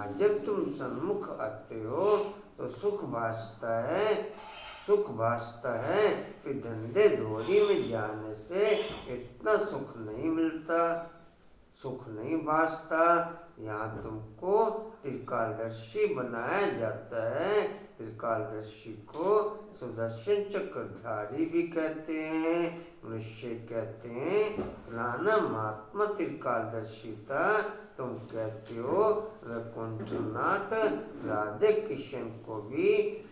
जब तुम सन्मुख आते हो तो सुख भासता है, फिर धंधे धोरी में जाने से इतना सुख नहीं भासता। यहाँ तुमको त्रिकालदर्शी बनाया जाता है। त्रिकालदर्शी को सुदर्शन चक्रधारी भी कहते हैं। मनुष्य कहते हैं राणा महात्मा त्रिकालदर्शी था। तुम कहते हो वैकुंठनाथ राधे कृष्ण को भी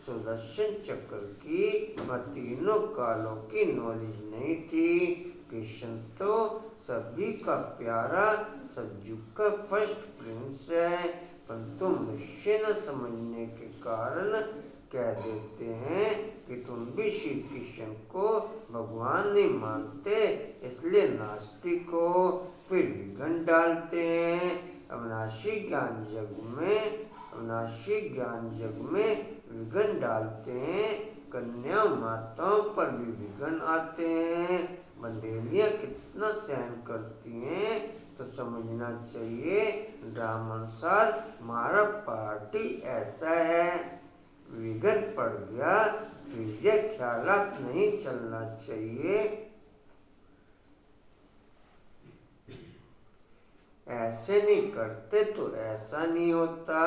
सुदर्शन चक्र की व तीनों कालों की नॉलेज नहीं थी। कृष्ण तो सभी का प्यारा सज्जू का फर्स्ट प्रिंस है, परंतु मनुष्य न समझने के कारण कह देते हैं कि तुम भी श्री कृष्ण को भगवान नहीं मानते, इसलिए नास्तिक हो। फिर विघ्न डालते हैं। अविनाशी ज्ञान जग में विघ्न डालते हैं। कन्या माताओं पर भी विघ्न आते हैं। बंदेलियाँ कितना सहन करती हैं तो समझना चाहिए ड्रामानुसार हमारा पार्टी ऐसा है। विघ्न पड़ गया फिर ये ख्यालात नहीं चलना चाहिए। ऐसे नहीं करते तो ऐसा नहीं होता,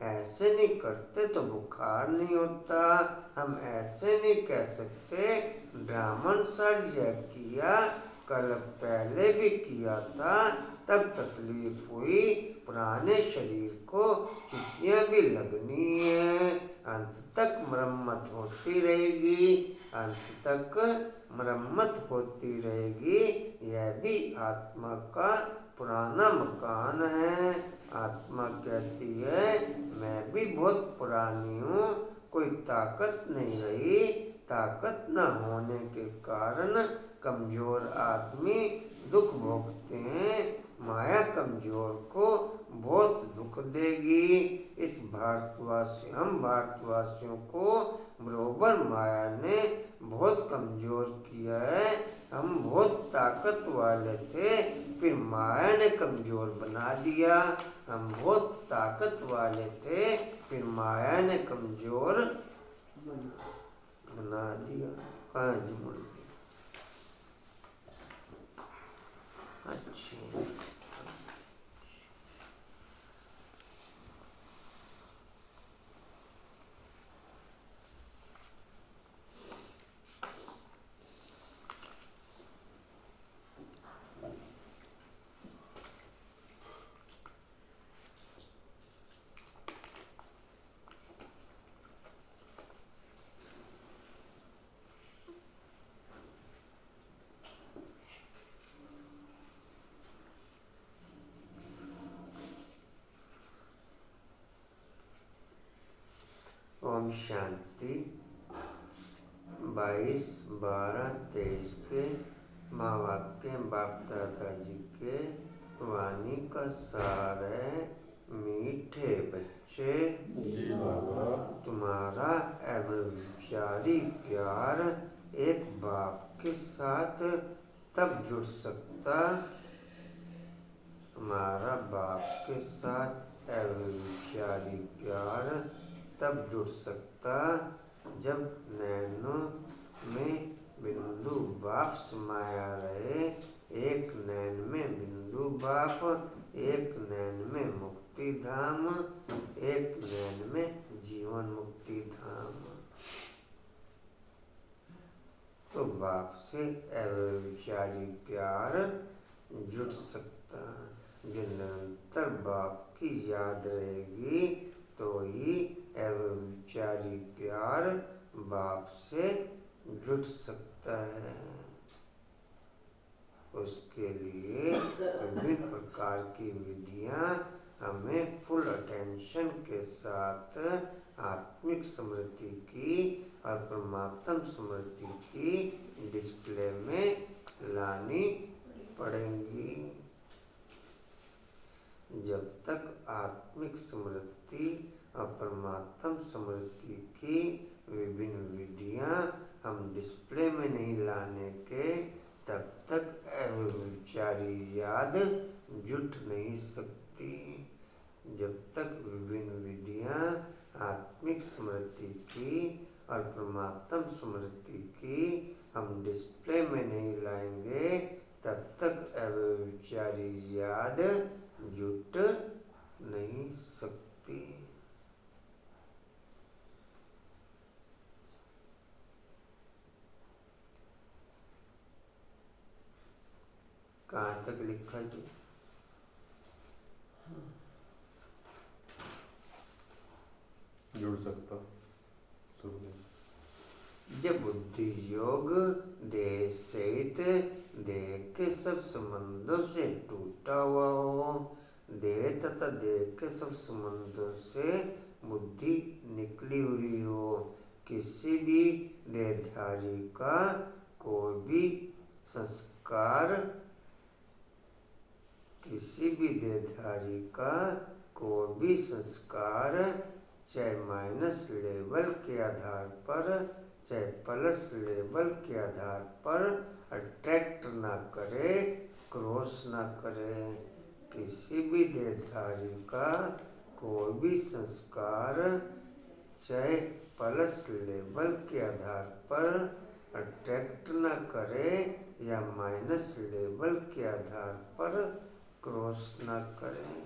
ऐसे नहीं करते तो बुखार नहीं होता। हम ऐसे नहीं कह सकते ब्राह्मण सर यह किया, कल पहले भी किया था, तब तकलीफ हुई। पुराने शरीर को चिट्ठियाँ भी लगनी है, अंत तक मरम्मत होती रहेगी। यह भी आत्मा का पुराना मकान है। आत्मा कहती है मैं भी बहुत पुरानी हूँ, कोई ताकत नहीं रही। ताकत न होने के कारण कमजोर आदमी दुख भोगते हैं। माया कमजोर को बहुत दुख देगी। हम भारतवासियों को बरोबर माया ने बहुत कमजोर किया है। हम बहुत ताकत वाले थे, फिर माया ने कमजोर बना दिया। हम बहुत ताकत वाले थे, फिर माया ने कमजोर बना दिया। कहाँ जी मुड़ गया? अच्छा, ओम शांति। 22/12/23 के महावाक्य बाप दादाजी के वाणी का सार है। मीठे बच्चे जी बाबा, तुम्हारा अव्यभिचारी प्यार एक बाप के साथ तब जुड़ सकता, तुम्हारा बाप के साथ अव्यभिचारी प्यार तब जुड़ सकता जब नैनों में बिंदु बाप समाया रहे। एक नैन में बिंदु बाप, एक नैन में मुक्ति धाम, एक नैन में जीवन मुक्ति धाम। तो बाप से अव्यभिचारी प्यार जुड़ सकता। जो निरंतर बाप की याद रहेगी तो ही अव्यभिचारी प्यार बाप से जुड़ सकता है। उसके लिए विभिन्न प्रकार की विधियां हमें फुल अटेंशन के साथ आत्मिक स्मृति की और परमात्म स्मृति की डिस्प्ले में लानी पड़ेंगी। जब तक आत्मिक स्मृति और परमात्म स्मृति की विभिन्न विधियां हम डिस्प्ले में नहीं लाने के, तब तक अव्यभिचारी याद जुट नहीं सकती। जब तक विभिन्न विधियां आत्मिक स्मृति की और परमात्म स्मृति की हम डिस्प्ले में नहीं लाएंगे, तब तक अव्यभिचारी याद जुट नहीं सकती। कहाँ तक लिखा जी? जुड़ सकता शुरू में। जब बुद्धि योग देह सहित देह के सब संबंधों से टूटा हुआ हो, देह तथा देह के सब संबंधों से बुद्धि निकली हुई हो, किसी भी देहधारी का कोई भी संस्कार, किसी भी देहधारी का कोई भी संस्कार चाहे माइनस लेवल के आधार पर चाहे प्लस लेवल के आधार पर अट्रैक्ट ना करे, क्रॉस ना करे। किसी भी देहधारी का कोई भी संस्कार चाहे प्लस लेवल के आधार पर अट्रैक्ट ना करे या माइनस लेवल के आधार पर क्रॉस ना करे।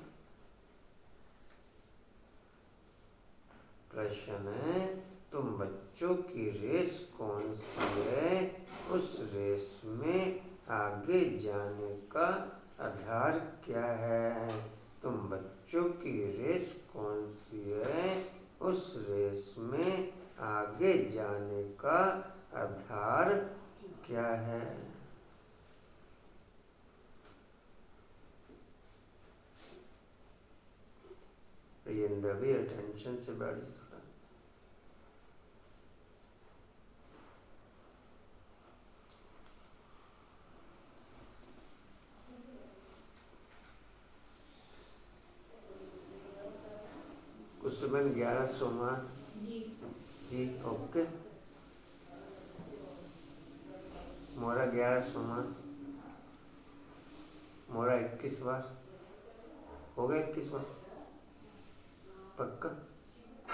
प्रश्न है, तुम बच्चों की रेस कौन सी है? उस रेस में आगे जाने का आधार क्या है? तुम बच्चों की रेस कौन सी है? उस रेस में आगे जाने का आधार क्या है? प्रियेंद्र भी अटेंशन से बैठ थोड़ा। कुसुमन 11 सोमवार जी, ओके। मोरा 11 सोमवार, मोरा 21 बार हो गया। 21 बार पक्का।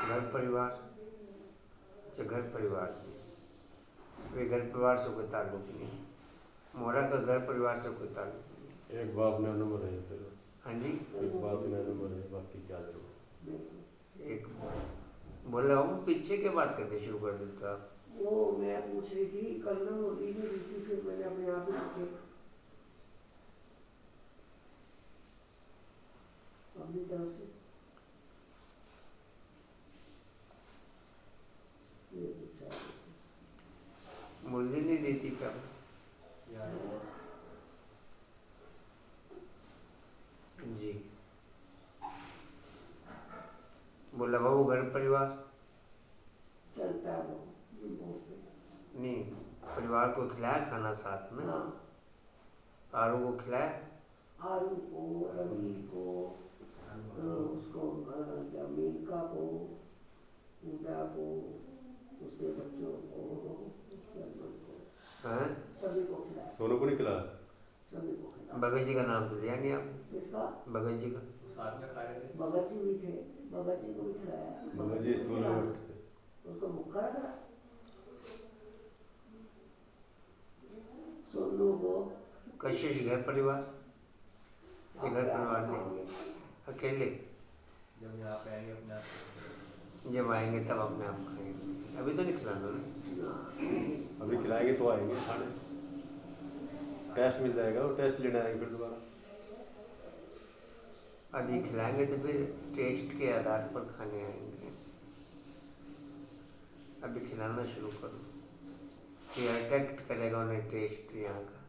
घर परिवार, अच्छा घर परिवार, वे घर परिवार से कोई ताल्लुक नहीं। मोरा का घर परिवार से कोई ताल्लुक नहीं। एक बात में नंबर है फिर। हाँ जी, एक बात में नंबर है, बाकी क्या जरूरत। एक बोला हूँ, पीछे के बात करनी शुरू कर देता। वो मैं पूछ रही थी कल ना, मुरली ने दी थी, फिर मैंने अपने आप ही लिखे अपनी तरफ से। ये पूछा मुरली नहीं देती क्या? जी, बोला बाबू घर परिवार चलता है वो नहीं, परिवार को खिलाया खाना साथ में। हाँ, आरू को खिलाया, आरू को, रवि को, उसको मीनका को, पूजा को, उसके बच्चों को, उसके हस्बैंड को, हैं? सभी को खिलाया। सोनू को नहीं खिलाया? सभी को खिलाया। भगत जी का नाम तो लिया नहीं आप? किसका? भगत जी का। साथ में खा रहे थे। भगत जी भी थे, भगत जी को भी खिलाया। भगत जी स्थूल में बैठे थे। उसको भूखा रखा। सोनू को कशिश घर परिवार, घर परिवार नहीं, अकेले। जब यहाँ पे आएंगे अपने आप। जब आएंगे तब अपने आप खाएंगे, अभी तो नहीं खिलाना ना। अभी खिलाएंगे तो आएंगे खाने। टेस्ट मिल जाएगा, वो टेस्ट लेने आएंगे फिर दोबारा। अभी खिलाएंगे तो फिर टेस्ट के आधार पर खाने आएंगे। अभी खिलाना शुरू करो, फिर अट्रैक्ट करेगा उन्हें टेस्ट यहाँ का।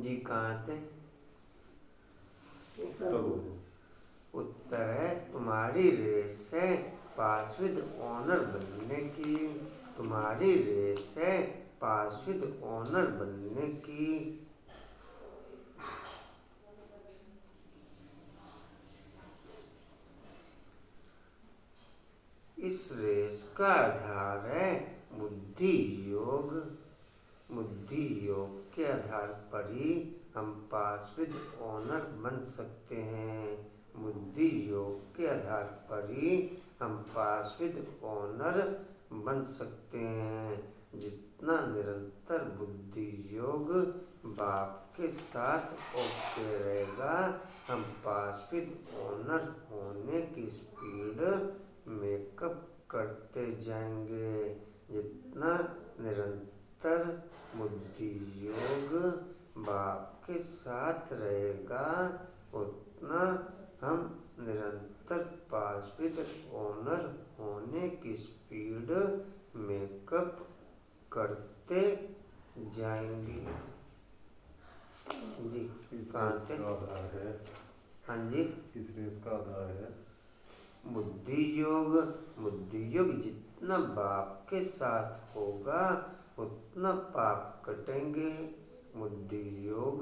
जी कहाँ थे? उत्तर है, तुम्हारी रेस है पास विद ऑनर बनने की। तुम्हारी रेस है पास विद ऑनर बनने की। इस रेस का आधार है बुद्धि योग। बुद्धि योग के आधार पर ही हम पासविद ऑनर बन सकते हैं। बुद्धि योग के आधार पर ही हम पासविद ऑनर बन सकते हैं। जितना निरंतर बुद्धि योग बाप के साथ ओके रहेगा, हम पासविद ऑनर होने की स्पीड मेकअप करते जाएंगे। जितना निरंतर बुद्धि योग बाप के साथ रहेगा, उतना हम निरंतर पासविद ऑनर होने की स्पीड मेकअप करते जाएंगे। जी किस कहाँ रेस से? का आधार है? हाँ जी, किस रेस का आधार है? बुद्धि योग जितना बाप के साथ होगा उतना पाप कटेंगे। बुद्धि योग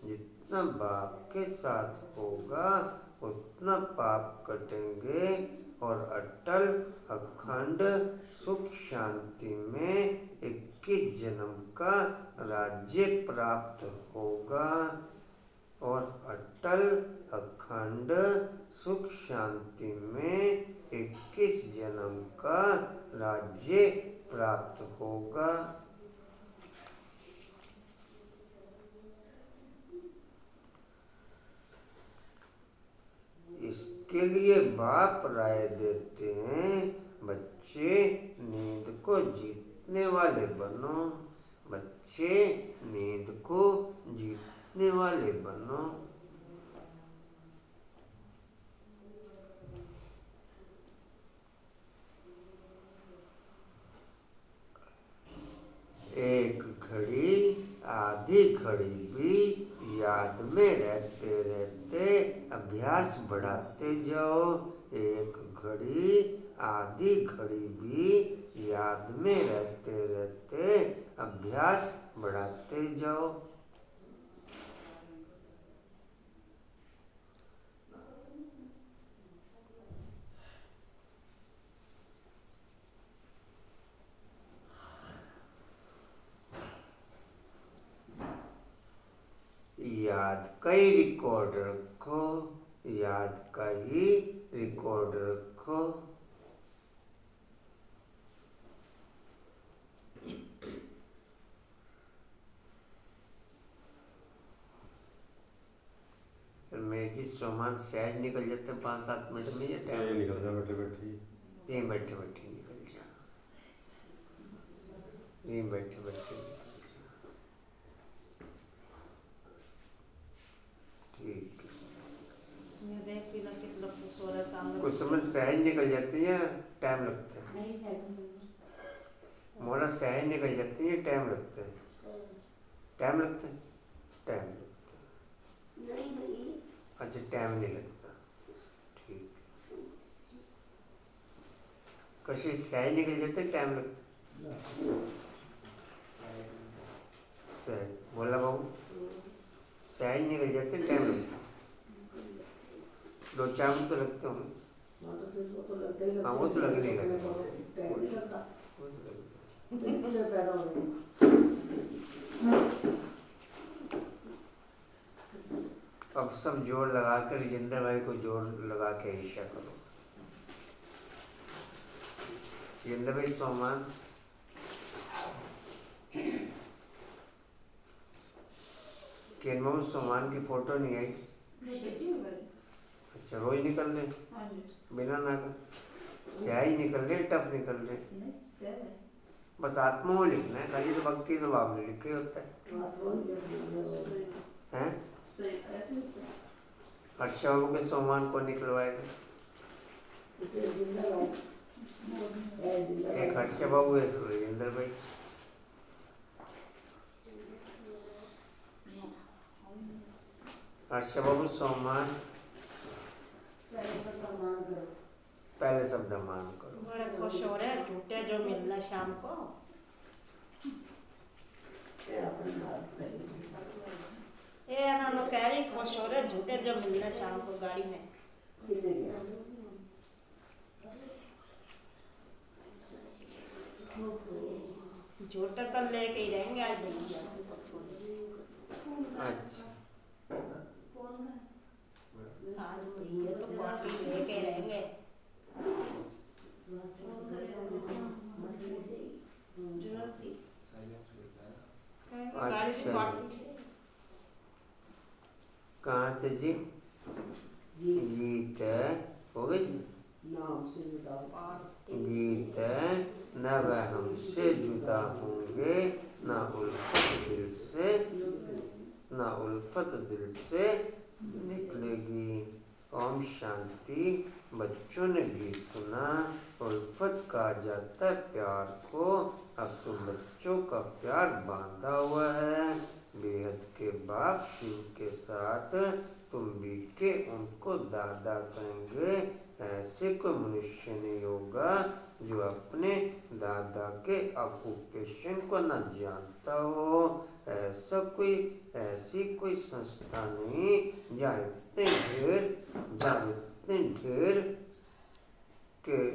जितना बाप के साथ होगा उतना पाप कटेंगे और अटल अखंड सुख शांति में 21 जन्म का राज्य प्राप्त होगा। और अटल अखंड सुख शांति में 21 जन्म का राज्य प्राप्त होगा। इसके लिए बाप राय देते हैं, बच्चे नींद को जीतने वाले बनो, बच्चे नींद को जीतने वाले बनो। एक घड़ी आधी घड़ी भी याद में रहते रहते अभ्यास बढ़ाते जाओ। एक घड़ी आधी घड़ी भी याद में रहते रहते अभ्यास बढ़ाते जाओ। याद का ही रिकॉर्ड रखो, याद का ही रिकॉर्ड रखो। मैं जिस सामान सहज निकल जाते 5-7 मिनट में, ये ये टाइम निकल जा बैठे बैठे ही। ये बैठे बैठे निकल जा, ये बैठे बैठे निकल जा। ठीक है, कुछ समय सहज निकल जाती है, टाइम लगता है। मोला सहज निकल जाती है, टाइम लगता है। टाइम लगता है, टाइम लगता है। अच्छा, टाइम नहीं लगता, ठीक है। कशी सहज निकल जाते, टाइम लगता। सहज बोला बाबू, सहज निकल जाते, टाइम लगता। 2-4 मिनट तो लगते होंगे। हाँ, वो तो लगने ही लगता, वो तो लगता। अब सब जोर लगा कर राजेंद्र भाई को जोर लगा के ईर्ष्या करो। राजेंद्र भाई सोमान, केनवा में सोमान की फोटो नहीं आई। अच्छा, रोज निकल रहे बिना ना कर, स्याही निकल रहे, टफ निकल रहे। बस आत्मा वो लिखना है, खाली तो बाकी तो बाप ने लिखे होता है। हर्षा बाबू के सोमान को निकलवाएगा, एक हर्षा बाबू, एक राजेंद्र भाई। हर्षा बाबू सोमान, पहले शब्द मान करो। बड़े खुश हो रहे हैं, झूठे जो मिलना शाम को। ये ना लोग कह रही खुश हो रहे, झूठे जो मिलना शाम को गाड़ी में। झूठे तो लेके ही रहेंगे आज भैया को छोड़। अच्छा आज भैया तो पार्टी लेके रहेंगे। गाड़ी की अच्छा पार्टी कहाँ थे जी? गीत हो गई जी? नाम से बताओ। पार्टी गीत न वह हमसे जुदा होंगे, ना उल्फत दिल से, ना उल्फत दिल से निकलेगी। ओम शांति। बच्चों ने भी सुना, उल्फत कहा जाता है प्यार को। अब तो बच्चों का प्यार बांधा हुआ है बेहद के बाप शिव के साथ। तुम भी के उनको दादा कहेंगे। ऐसे कोई मनुष्य नहीं होगा जो अपने दादा के ऑक्यूपेशन को न जानता हो। ऐसी कोई संस्था नहीं जहाँ इतने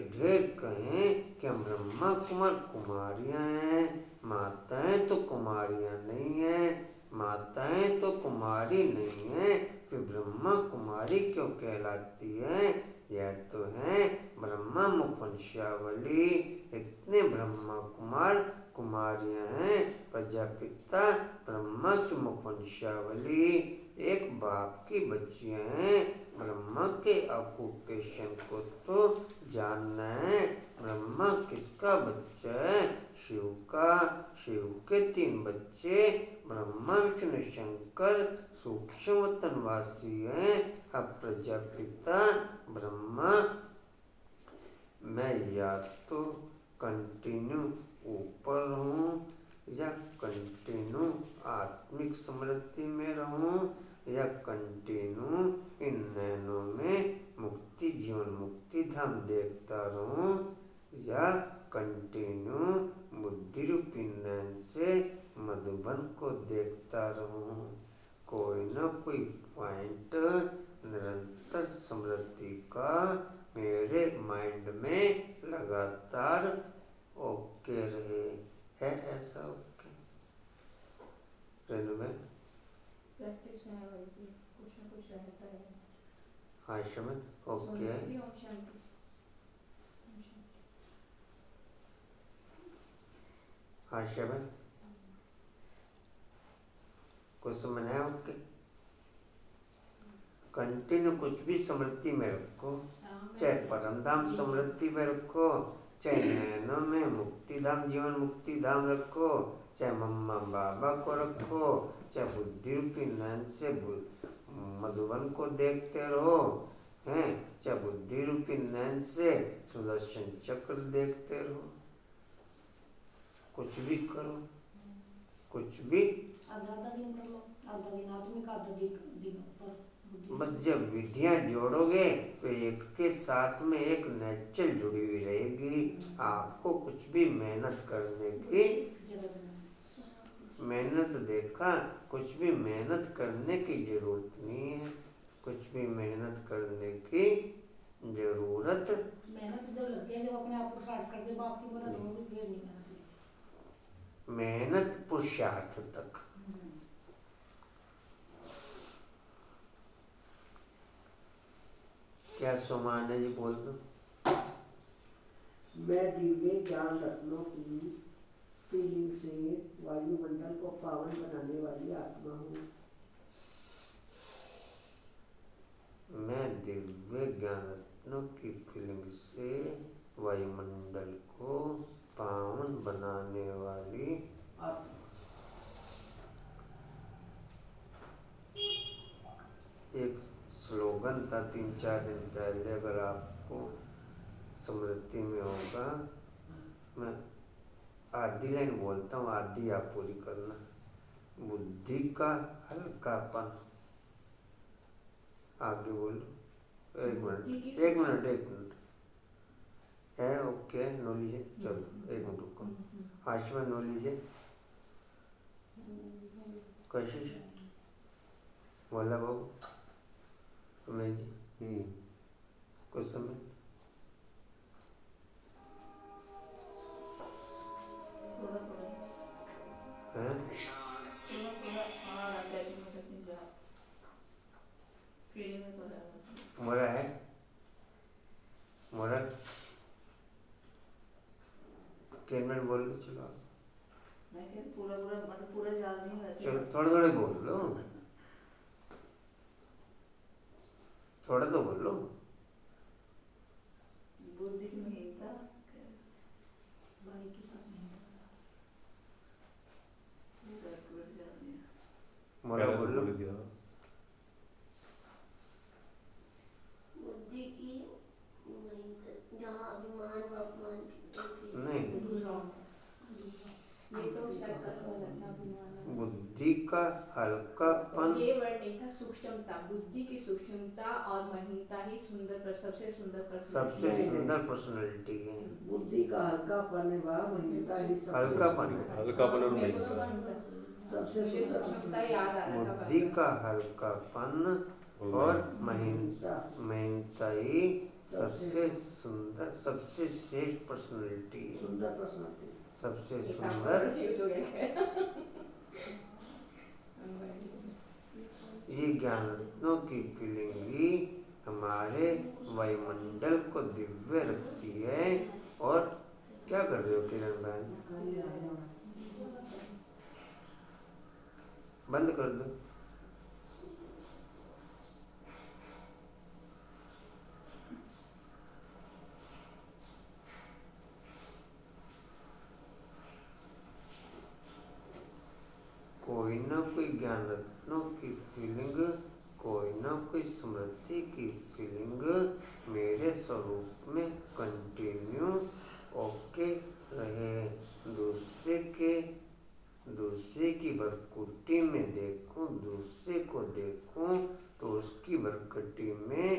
ढेर कहें कि हम ब्रह्मा कुमार कुमारियाँ हैं। माताएं तो कुमारियाँ नहीं हैं, माताएं तो कुमारी नहीं हैं, फिर ब्रह्मा कुमारी क्यों कहलाती है? यह तो है ब्रह्मा मुख वंशावली। इतने ब्रह्मा कुमार कुमारियाँ हैं, प्रजापिता ब्रह्मा की मुख वंशावली। एक बाप की बच्चियाँ हैं। ब्रह्मा के ऑक्यूपेशन को तो जानना है। ब्रह्मा किसका बच्चा है? शिव का। शिव के 3 बच्चे ब्रह्मा विष्णु शंकर सूक्ष्म वतनवासी हैं। अब प्रजापिता ब्रह्मा। मैं या तो कंटिन्यू ऊपर रहूं या कंटिन्यू आत्मिक स्मृति में रहूं या कंटिन्यू इन नैनों में मुक्ति जीवन मुक्ति धाम देखता रहूं या कंटिन्यू बुद्धि रूपी नैन से मधुबन को देखता रहूं। कोई न कोई पॉइंट निरंतर स्मृति का मेरे माइंड में लगातार ओके रहे। है ऐसा ओके? रेणु में प्रैक्टिस में है वही कुछ ना कुछ रहता है। हाँ शमन ओके है। भी ऑप्शन हाँ शमन कुछ समझ आया? ओके। कंटिन्यू कुछ भी स्मृति में रखो, चाहे परम धाम स्मृति में रखो, चाहे नैनों में मुक्ति धाम जीवन मुक्ति धाम रखो, चाहे मम्मा बाबा को रखो, चाहे बुद्धि रूपी नैन से मधुबन को देखते रहो, हैं, चाहे बुद्धि रूपी नैन से सुदर्शन चक्र देखते रहो। कुछ भी करो, कुछ भी। आधा दिन कर लो, आधा दिन आत्मिक, आधा दिन ऊपर। बस जब विधियां जोड़ोगे तो एक के साथ में एक नेचुरल जुड़ी हुई रहेगी। आपको कुछ भी मेहनत करने की मेहनत देखा, कुछ भी मेहनत करने की जरूरत नहीं है। कुछ भी मेहनत करने की जरूरत। मेहनत जब लग गई, जब अपने आप को स्टार्ट कर दे, बाप की मदद होगी, फिर नहीं मेहनत पुरुषार्थ तक। क्या सोमान है जी? बोल दो। मैं दिव्य ज्ञान रत्नों की फीलिंग से वायुमंडल को पावन बनाने वाली आत्मा हूँ। मैं दिव्य ज्ञान रत्नों की फीलिंग से वायुमंडल को पावन बनाने वाली एक स्लोगन था 3-4 दिन पहले, अगर आपको स्मृति में होगा। मैं आधी लाइन बोलता हूँ, आधी आप पूरी करना। बुद्धि का हल्कापन। आगे बोलो। एक मिनट है। ओके नो लीजिए, चलो 1 मिनट रुको। आशमा नो लीजिए। कशिश बोला बाबू मैं जी कुछ समय थोड़ा थोड़ा हैं? थोड़ा थोड़ा आ रहा है अपनी जा फीलिंग में तो रहा मोरा है मोरा केनमेट बोल लो चलो मैं कह पूरा पूरा मतलब पूरा याद नहीं वैसे चलो थोड़े थोड़े बोल लो थोड़ा तो बोल लो बुद्धि की महीनता भाई के साथ नहीं होता। पूरा पूरा याद नहीं मोरा पहले बोल तो लो बोल दिया बुद्धि की जहाँ अभिमान व अपमान की फीलिंग नहीं ये तो शायद कल वाला था अभिमान। बुद्धि का हल्कापन ये वर्ड नहीं था सूक्ष्मता, बुद्धि की सूक्ष्मता और महीनता ही सबसे सुंदर सबसे नहीं, सुंदर पर्सनालिटी है बुद्धि का हल्कापन है वह महिमता ही सबसे हल्कापन है हल्कापन और मेरे को महिमा सबसे मुझे सुंदर सूक्ष्मता याद आ रहा था बुद्धि का हल्कापन और महीनता ही सबसे सुंदर सबसे श्रेष्ठ पर्सनालिटी है सुंदर पर्सनालिटी सबसे सुंदर ये ज्ञान रत्नों की फीलिंग ही हमारे वायुमंडल को दिव्य रखती है और क्या कर रहे हो किरण बहन बंद कर दो कोई ना कोई ज्ञान रत्नों की फीलिंग कोई ना कोई स्मृति की फीलिंग मेरे स्वरूप में कंटिन्यू ओके रहे दूसरे की बरकुटी में देखूं दूसरे को देखूं तो उसकी बरकटी में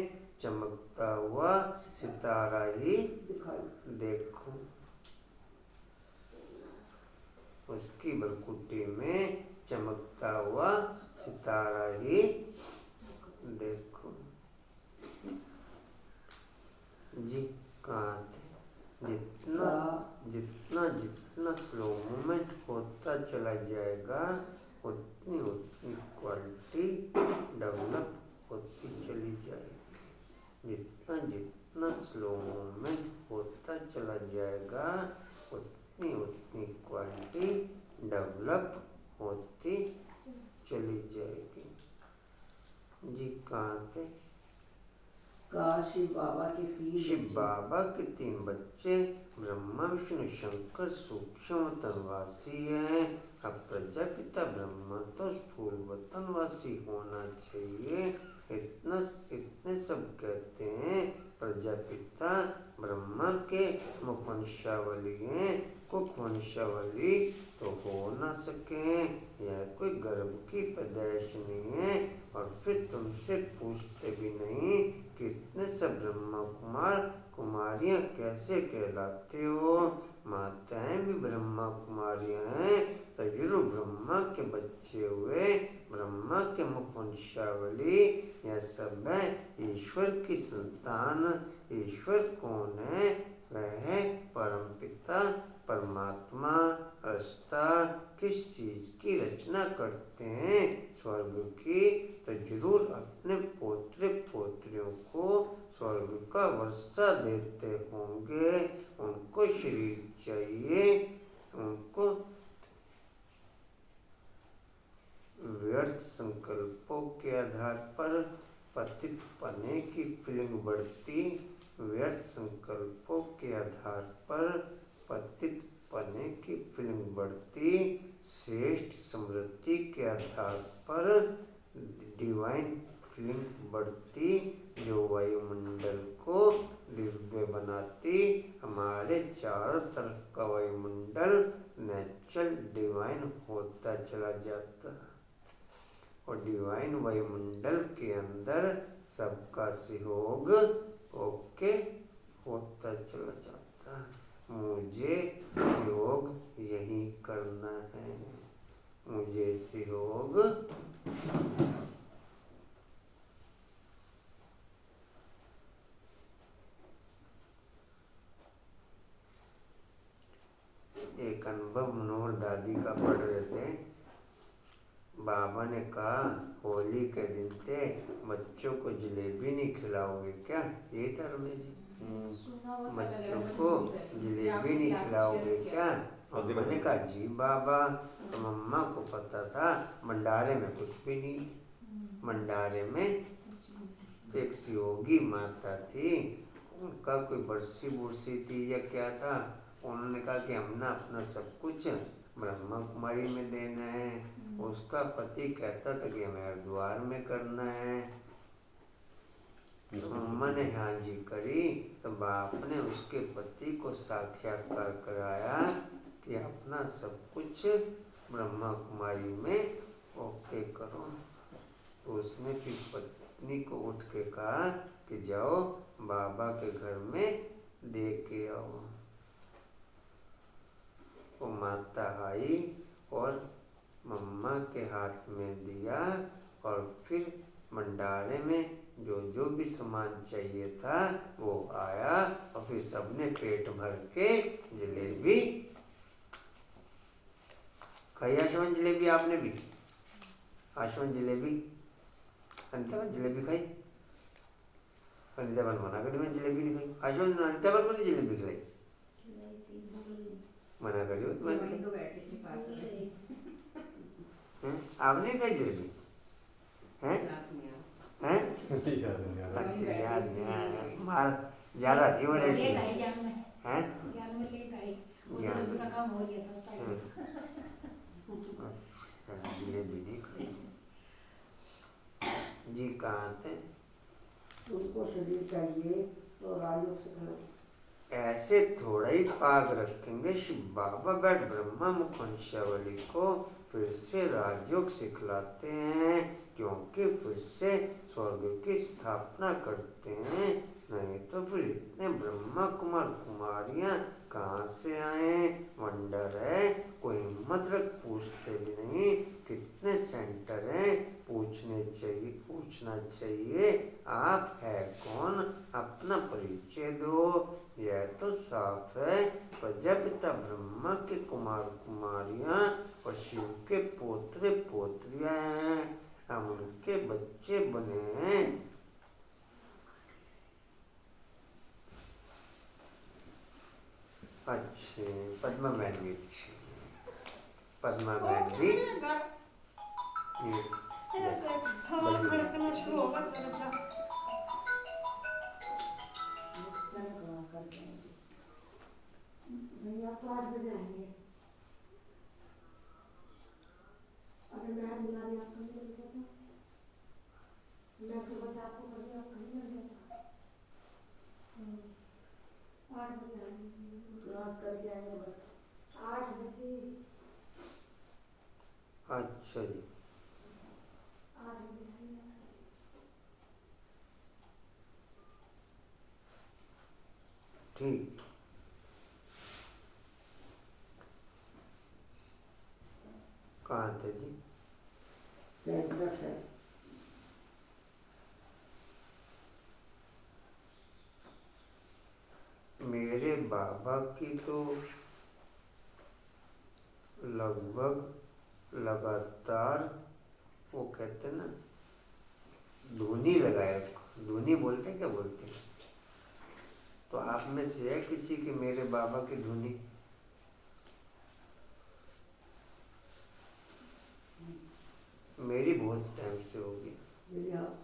चमकता हुआ सितारा ही दिखाई देखूं उसकी बरकुटी में चमकता हुआ सितारा ही देखो जी कहाँ थे जितना जितना जितना स्लो मूवमेंट होता चला जाएगा उतनी उतनी क्वालिटी डेवलप होती चली जाएगी जितना जितना स्लो मूवमेंट होता चला जाएगा उतनी उतनी क्वालिटी डेवलप होती चली जाएगी जी कहाँ थे काशी बाबा के तीन शिव बच्चे। बाबा के 3 बच्चे ब्रह्मा विष्णु शंकर सूक्ष्म वतनवासी हैं अब प्रजापिता ब्रह्मा तो स्थूल वतनवासी होना चाहिए इतने सब कहते हैं प्रजापिता ब्रह्मा के मुख वंशावली हैं कुछ वंशावली तो हो ना सके यह कोई गर्भ की पैदाइश नहीं है और फिर तुमसे पूछते भी नहीं कि इतने सब ब्रह्मा कुमार कुमारियाँ कैसे कहलाते हो माताएं भी ब्रह्मा कुमारियाँ हैं तो जरूर ब्रह्मा के बच्चे हुए ब्रह्मा के मुख वंशावली यह सब है ईश्वर की संतान ईश्वर कौन है वह है परमपिता परमात्मा रचता किस चीज की रचना करते हैं स्वर्ग की तो जरूर अपने पोत्रे पोत्रियों को स्वर्ग का वर्षा देते होंगे उनको शरीर चाहिए उनको व्यर्थ संकल्पों के आधार पर पतित पने की फीलिंग बढ़ती व्यर्थ संकल्पों के आधार पर पतित पने की फीलिंग बढ़ती श्रेष्ठ स्मृति के आधार पर डिवाइन फीलिंग बढ़ती जो वायुमंडल को दिव्य बनाती हमारे चारों तरफ का वायुमंडल नेचुरल डिवाइन होता चला जाता और डिवाइन वायुमंडल के अंदर सबका सहयोग ओके होता चला जाता मुझे सहयोग यही करना है मुझे सहयोग एक अनुभव मनोहर दादी का पढ़ रहे थे, बाबा ने कहा होली के दिन थे बच्चों को जलेबी नहीं खिलाओगे क्या? यही था रमेश जी, सुना वो सा लग रहा बच्चों है, को मुझे जलेबी नहीं याद खिलाओगे शेयर क्या? और मैंने कहा जी बाबा, तो मम्मा को पता था भंडारे में कुछ भी नहीं, भंडारे में तो एक सियोगी माता थी, उनका कोई बरसी बुरसी थी या क्या था, उन्होंने कहा कि हमने अपना सब कुछ ब्रह्मा कुमारी में देना है। उसका पति कहता था कि हमें हरिद्वार में करना है। तो मम्मा ने हाँ जी करी, तो बाप ने उसके पति को साक्षात्कार कराया कि अपना सब कुछ ब्रह्मा कुमारी में ओके करो। तो उसने फिर पत्नी को उठ के कहा कि जाओ बाबा के घर में दे के आओ। वो माता आई और मम्मा के हाथ में दिया, और फिर भंडारे में जो जो भी सामान चाहिए था वो आया, और फिर सबने पेट भर के जलेबी खाई। आशुमन जलेबी आपने भी? आशुमन जलेबी, अनिताबन जलेबी खाई? अनिताबन मना करी मैं जलेबी नहीं खाई। आशुमन अनिताबन को नहीं जलेबी खिलाई? मना करी हो तो मैंने वहीं तो बैठे थे पास में। आपने खाई जलेबी? हैं हैं? याद नहीं आ रहा। अच्छा याद नहीं आया, माल ज़्यादा थी वो रेटी। लेट आई ज्ञान में, हैं? ज्ञान में लेट आई, वो ज्ञान जलेबी में। का काम हो गया था उस टाइम। जलेबी नहीं खाई जी। कहाँ थे? उनको शरीर चाहिए तो राजयोग से खाना। ऐसे थोड़ा ही पाग रखेंगे शिव बाबा बैठ ब्रह्मा मुख वंशावली को फिर से राजयोग सिखलाते हैं, क्योंकि फिर से स्वर्ग की स्थापना करते हैं। नहीं तो फिर इतने ब्रह्मा कुमार कुमारियां कहाँ से आए? वंडर है, कोई हिम्मत रख पूछते भी नहीं। कितने सेंटर हैं, पूछना चाहिए आप है कौन, अपना परिचय दो। यह तो साफ है प्रजापिता ब्रह्मा के कुमार कुमारियां और शिव के पोतरे पोतरियां हैं, हम उनके बच्चे बने हैं। अच्छे पद्मा मैन भी अच्छी, पद्मा मैन भी ये हवा धड़कना शुरू होगा तेरे का। भैया तो 8 बजे आएंगे। अगर मैं बुलाने आपको नहीं मिल गया तो मैं सुबह से आपको कभी आप कहीं मिल गया था। 8 बजे आएंगे, क्लास करके आएंगे बस 8 बजे। अच्छा जी। 8 बजे आएंगे। ठीक। कहाँ थे जी? सेंटर है। मेरे बाबा की तो लगभग लगातार वो कहते ना धुनी लगाए रखो। धुनी बोलते हैं, क्या बोलते हैं? तो आप में से है किसी की मेरे बाबा की धुनी? मेरी बहुत टाइम से होगी, मेरी आप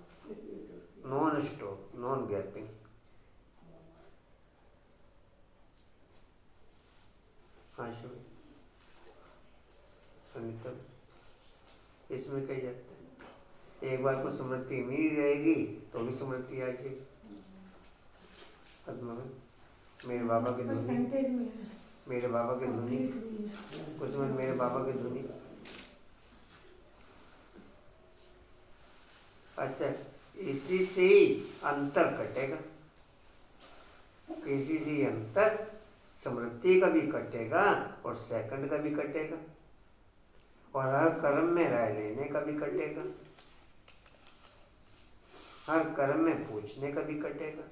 नॉन स्टॉप, नॉन गैपिंग। हाँ शिव अनिता, इसमें कही जाता है एक बार को स्मृति नहीं रहेगी तो भी स्मृति आ जाएगी। पद्मा में मेरे बाबा की धुनी, परसेंटेज में है। मेरे बाबा की धुनी, कुछ में मेरे बाबा की धुनी। अच्छा, इसी से ही अंतर कटेगा, इसी से ही अंतर स्मृति का भी कटेगा और सेकंड का भी कटेगा, और हर कर्म में राय लेने का भी कटेगा, हर कर्म में पूछने का भी कटेगा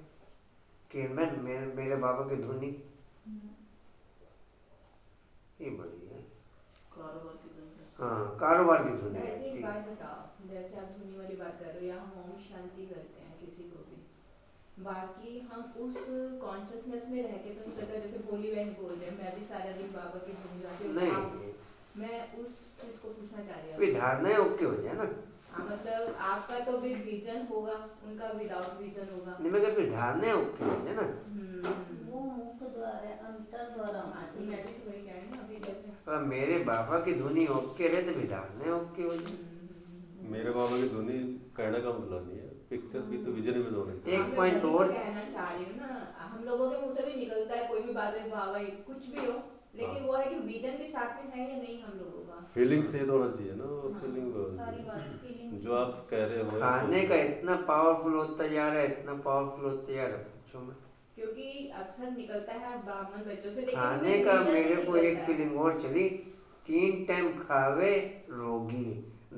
कि मैं मेरे बाबा की धुनी। ये बढ़िया है। कारोबार की धुनी। हाँ, कारोबार की धुनी वैसे रहती एक है। बात बताओ, जैसे आप धुनी वाली बात कर रहे हो या हम ओम शांति करते हैं किसी को भी, बाकी हम उस कॉन्शियसनेस में रह के तो नहीं करते। जैसे भोली बहन बोल रहे हैं मैं भी सारा दिन बाबा की धुन गाती हूँ, आप- नहीं, मैं उस चीज को पूछना चाह रही कोई हूँ। धारणाएं ओके हो जाए ना। हाँ, मतलब आपका तो भी विजन होगा, उनका विदाउट विजन होगा। नहीं, मगर फिर धारणाएं ओके हो जाए ना। वो मुख द्वार है, अंतर द्वार होना हाँ, तो चाहिए। मैं भी तो वही कह रही हूँ ना, अभी जैसे और मेरे बाबा की धुनी ओके रहे तो भी धारणाएं ओके हो जाए। मेरे बाबा की धुनी कहने का मतलब नहीं है, पिक्चर भी तो विजन भी तो होनी चाहिए। एक हाँ, मैं पॉइंट वही और- तो कहना चाह रही हूँ ना, हम लोगों के मुंह से भी निकलता है कोई भी बात है बाबा कुछ भी हो, लेकिन वो है कि विजन भी साथ में है या नहीं हम लोगों का। फीलिंग से तो होना चाहिए ना, और हाँ, फीलिंग सारी बात फीलिंग जो आप कह रहे हो खाने का इतना पावरफुल होता जा रहा है, इतना पावरफुल होता जा रहा है, पूछो मत। क्योंकि अक्सर निकलता है ब्राह्मण बच्चों से, लेकिन खाने उनमें का विजन मेरे नहीं को एक निकलता है। फीलिंग और चली, 3 टाइम खावे रोगी,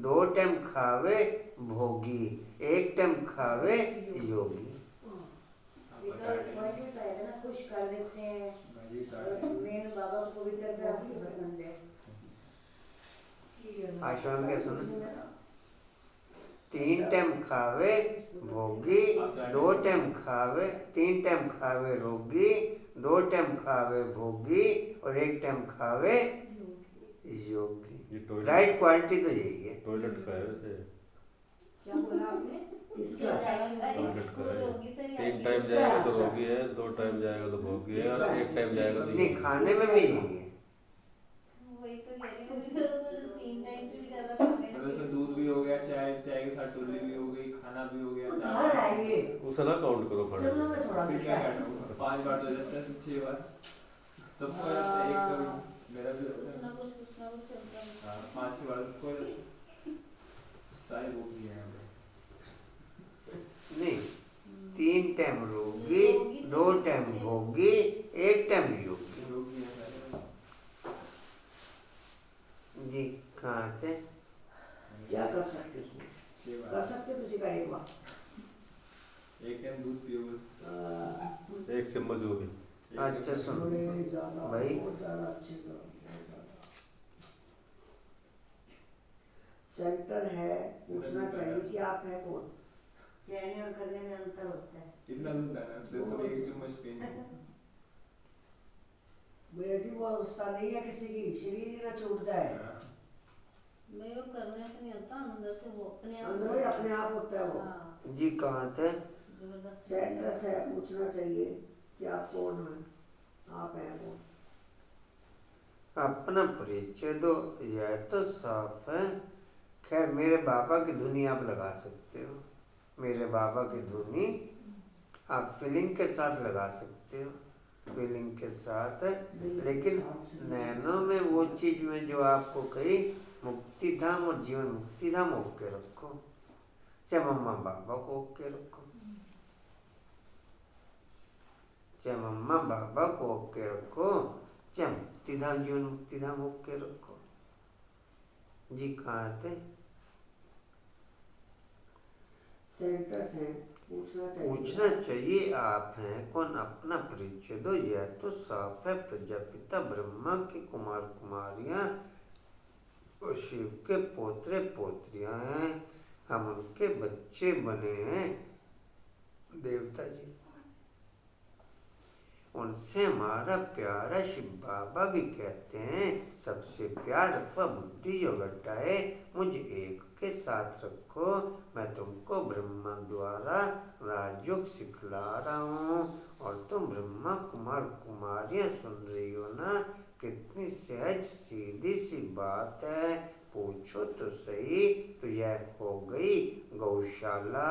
2 टाइम खावे भोगी, 1 टाइम खावे योगी। खुश कर देते हैं। मेन बाबा को पवित्रता की पसंद है। आश्रम के सुनो, 3 टाइम खावे भोगी, 2 टाइम खावे, 3 टाइम खावे रोगी, 2 टाइम खावे भोगी और 1 टाइम खावे योगी। ये टॉयलेट राइट क्वालिटी तो यही है। टॉयलेट का है वैसे, क्या बोला आपने? इसका ज्यादा खाए टॉयलेट का वो है। रोगी से भी 3 आगे टाइम उसका जाएगा तो आशा। रोगी है, 2 टाइम जाएगा तो भोगी है, और 1 टाइम जाएगा तो नहीं, योगी। खाने में भी यही है। वही तो कह रही हूँ, मुझे तो 3 टाइम से भी ज्यादा खाने मतलब इसमें दूध भी हो गया, चाय चाय के साथ टुल्ली भी हो गई, खाना भी हो गया, घर आइए। उसे ना काउंट करो खाने चलो में। मैं थोड़ा फिर क्या करना होगा? 5 बार तो जाता है, 6 बार सबको जाता है, एक कभी मेरा भी कुछ होता ना है। कुछ चलता है। हाँ, 5-6 बार को सारी भूख गई है हमें। नहीं, 3 टाइम रोगी, 2 टाइम भोगी, 1 टाइम योगी। रोगी है सारे। जी कहाँ थे? क्या कर सकते हैं? 6 कर बार सकते तुझे का एक बार। एक टाइम दूध पियो बस। 1 चम्मच होगी। एक अच्छा चम्मच। सुनो थोड़े ज्यादा भाई। बहुत ज्यादा अच्छे करो, बहुत ज्यादा। सेंटर है, पूछना चाहिए कि आप है कौन। कहने और करने में अंतर होता है। इतना दूध लाना है, सिर्फ 1 चम्मच पीना है। भैया जी वो अवस्था नहीं है किसी की, शरीर ही ना छूट जाए। हाँ। भाई वो करने से नहीं होता, अंदर से वो अपने आप अंदर ही अपने आप होता है वो। हाँ, जी कहाँ थे? जबरदस्त सेंटर से पूछना चाहिए कि आप कौन हैं, आप हैं कौन। अपना परिचय दो, यह तो साफ है। खैर मेरे बाबा की धुनी आप लगा सकते हो, मेरे बाबा की धुनी आप फीलिंग के साथ लगा सकते हो, फीलिंग के साथ। लेकिन नैनो में वो चीज में जो आपको कही, मुक्ति धाम और जीवन मुक्ति धाम ओके रखो, चाहे मम्मा बाबा को ओके रखो, चाहे मम्मा बाबा को ओके रखो, चाहे मुक्ति धाम जीवन मुक्ति धाम ओके रखो। जी कहाँ थे? सेंटर से पूछना चाहिए आप हैं कौन, अपना परिचय दो। यह तो साफ है, प्रजापिता ब्रह्मा के कुमार कुमारियां और शिव के पोतरे पोत्रियां हैं, हम उनके बच्चे बने हैं देवता जी। उनसे हमारा प्यारा शिव बाबा भी कहते हैं, सबसे प्यार अथवा बुद्धि जो घटाए मुझे एक के साथ रखो, मैं तुमको ब्रह्मा द्वारा राजयोग सिखला रहा हूँ और तुम ब्रह्मा कुमार कुमारियाँ सुन रही हो ना। कितनी सहज सीधी सी बात है, पूछो तो सही। तो यह हो गई गौशाला।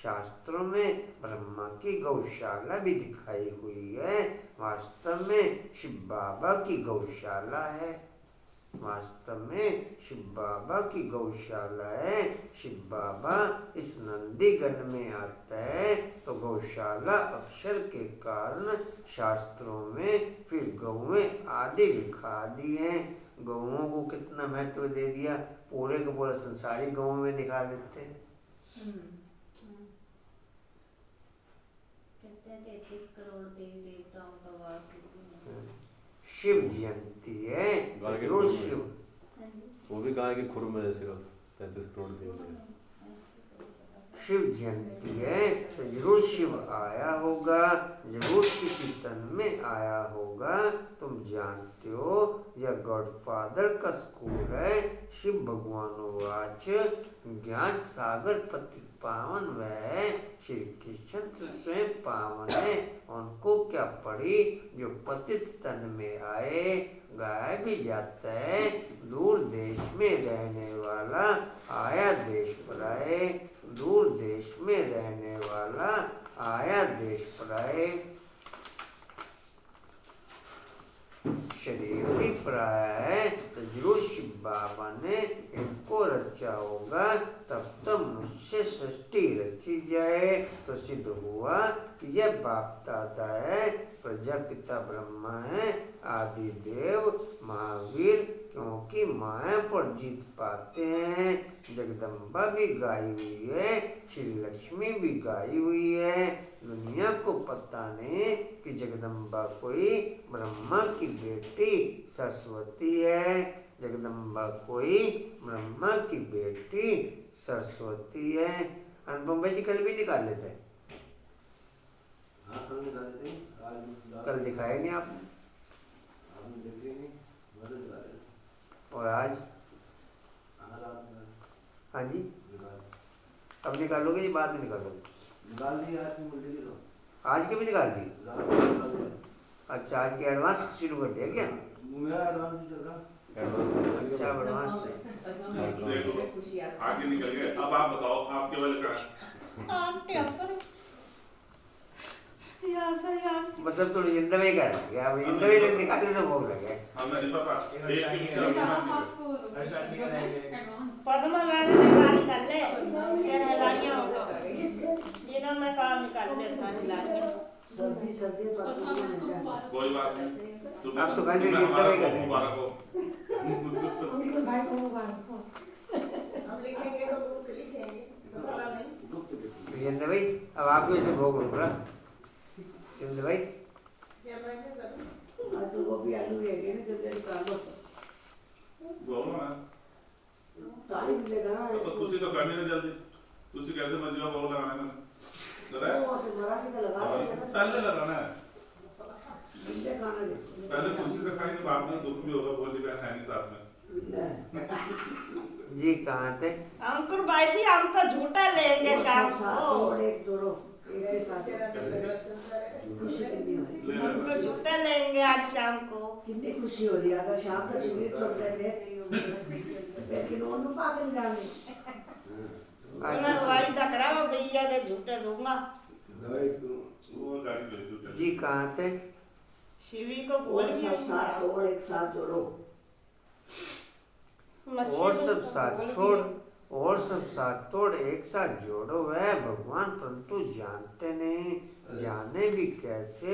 शास्त्रों में ब्रह्मा की गौशाला भी दिखाई हुई है, वास्तव में शिव बाबा की गौशाला है, वास्तव में शिव बाबा की गौशाला है। शिव बाबा इस नंदीगण में आता है तो गौशाला अक्षर के कारण शास्त्रों में फिर गौएं आदि दिखा दी हैं। गौओं को कितना महत्व दे दिया, पूरे का पूरा संसारी गौओं में दिखा देते हैं। कहते हैं 33 करोड़ देवी देवताओं का वास इसी में। शिव जयंती है तो गाय के जरूर दूध में। शिव हाँ जी। वो भी कहा है कि खुर में सिर्फ 35 करोड़ देंगे। शिव जयंती है तो जरूर शिव आया होगा, जरूर किसी तन में आया होगा। तुम जानते हो यह गॉडफादर का स्कूल है। शिव भगवान वाच ज्ञान सागर पतित पावन वह श्री कृष्ण स्वयं पावन है। उनको क्या पड़ी जो पतित तन में आए, गाया भी जाता है दूर देश में रहने वाला आया देश पर आए, दूर देश में रहने वाला आया देश पर आए। शरीर भी पराया है तो जरूर शिव बाबा ने इनको रचा होगा, तब तो मुझसे सृष्टि रची जाए। तो सिद्ध हुआ कि यह बाप दादा है, प्रजापिता ब्रह्मा है, आदि देव महावीर, क्योंकि माया पर जीत पाते हैं। जगदम्बा भी गाई हुई है, श्री लक्ष्मी भी गाई हुई है। दुनिया को पता नहीं कि जगदम्बा कोई ब्रह्मा की बेटी सरस्वती है। जगदम्बा कोई ब्रह्मा की बेटी सरस्वती है। अनुपम भाई जी कल भी निकाल लेते हैं। हाँ कल निकाल देते हैं, आज कल दिखाया नहीं आपने, आपने देखे नहीं, मदद निकाल देते और आज हैं। रात में हाँ जी निकाल अब निकालोगे या बाद में निकालोगे? दी आज की मुल्टी की तो आज के भी निकाल दी? रात में निकाल दिया। अच्छा आज के एडवांस शुरू कर दिया क्या? मेरा एडवांस ही चल रहा। अच्छा एडवांस है। खुशी आती है। आगे निकल गए। अब आप बताओ आपके वाले का बस अब थोड़ी जिंदगी कर रही है, अब जिंदगी निकाले तो भोग लगे। हमें नहीं पता एक के ये नीचे ज़्यादा आप फास्ट हो अशांति का रहेंगे। एडवांस पद्मा मैंने निकाल कर ले, सिर हिलाइयाँ होगा। जिन्होंने कहा निकाल ले सारी लाइयाँ। कोई बात नहीं। अब तो खाली तुम्हें जिंदा हमारा ही करें। मुबारक हो। जिंदा भाई अब आपको इसे भोग रुक रहा। जिंदा भाई बोलो ना। तो तुसी तो करनी नहीं जल्दी। तुसी कहते मैं जो बोल लगाना है पहले लगाना है। पहले तुसी तो खाएंगे, बाद में दुख भी होगा, बोली बहन है नहीं साथ में। जी कहाँ थे? अंकुर भाई जी हम तो झूठा लेंगे शाम को। ले हम तो झूठा लेंगे आज शाम को। कितनी खुशी हो रही है अगर शाम तक शरीर छोड़ देंगे लेकिन उन्होंने पागल जाने मैं दवाई तक रहा हूँ भैया के झूठे दूंगा। वो गाड़ी भेज दो। जी कहाँ थे? शिवी को और बोलिए सब साथ तोड़ एक साथ जोड़ो और सब साथ छोड़ और सब साथ तोड़ एक साथ जोड़ो वह भगवान, परंतु जानते नहीं। जाने भी कैसे?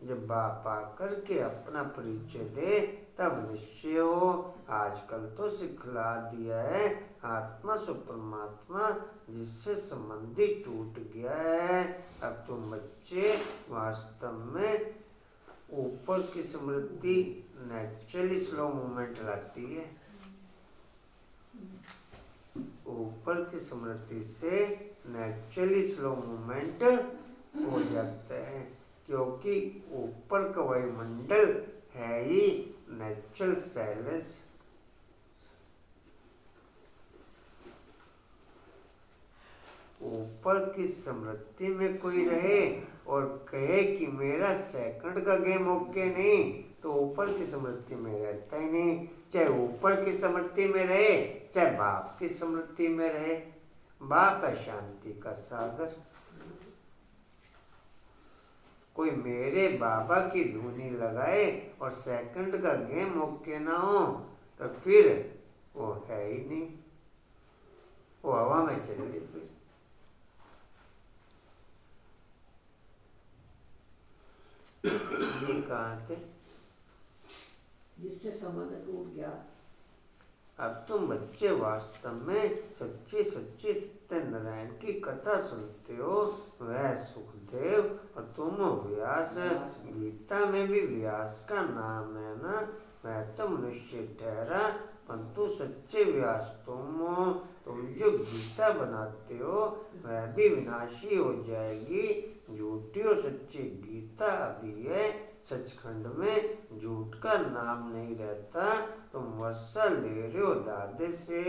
जब बाप आकर के अपना परिचय दे तब निश्चय हो। आजकल तो सिखला दिया है आत्मा सो परमात्मा, जिससे संबंधी टूट गया है। अब तुम बच्चे वास्तव में ऊपर की स्मृति नेचुरली स्लो मूवमेंट लाती है। ऊपर की स्मृति से नेचुरली स्लो मूवमेंट हो जाता है, क्योंकि ऊपर का वायुमंडल है ही नेचुरल साइलेंस। ऊपर की स्मृति में कोई रहे और कहे कि मेरा सेकंड का गेम ओके नहीं, तो ऊपर की स्मृति में रहता ही नहीं। चाहे ऊपर की स्मृति में रहे चाहे बाप की स्मृति में रहे। बाप है शांति का सागर। कोई मेरे बाबा की धुनी लगाए और सेकंड का गेम ओके ना हो तो फिर वो है ही नहीं, वो हवा में चल रही। फिर जी कहाँ थे? जिससे संबंध टूट गया। अब तुम बच्चे वास्तव में सच्ची सच्ची सत्यनारायण की कथा सुनते हो। वह सुखदेव और तुम हो व्यास। गीता में भी व्यास का नाम है ना। वह तो मनुष्य ठहरा परंतु सच्चे व्यास तुम जो गीता बनाते हो वह भी विनाशी हो जाएगी। झूठी और सच्ची गीता भी है। सचखंड में झूठ का नाम नहीं रहता। तुम वर्षा ले रहे हो दादे से।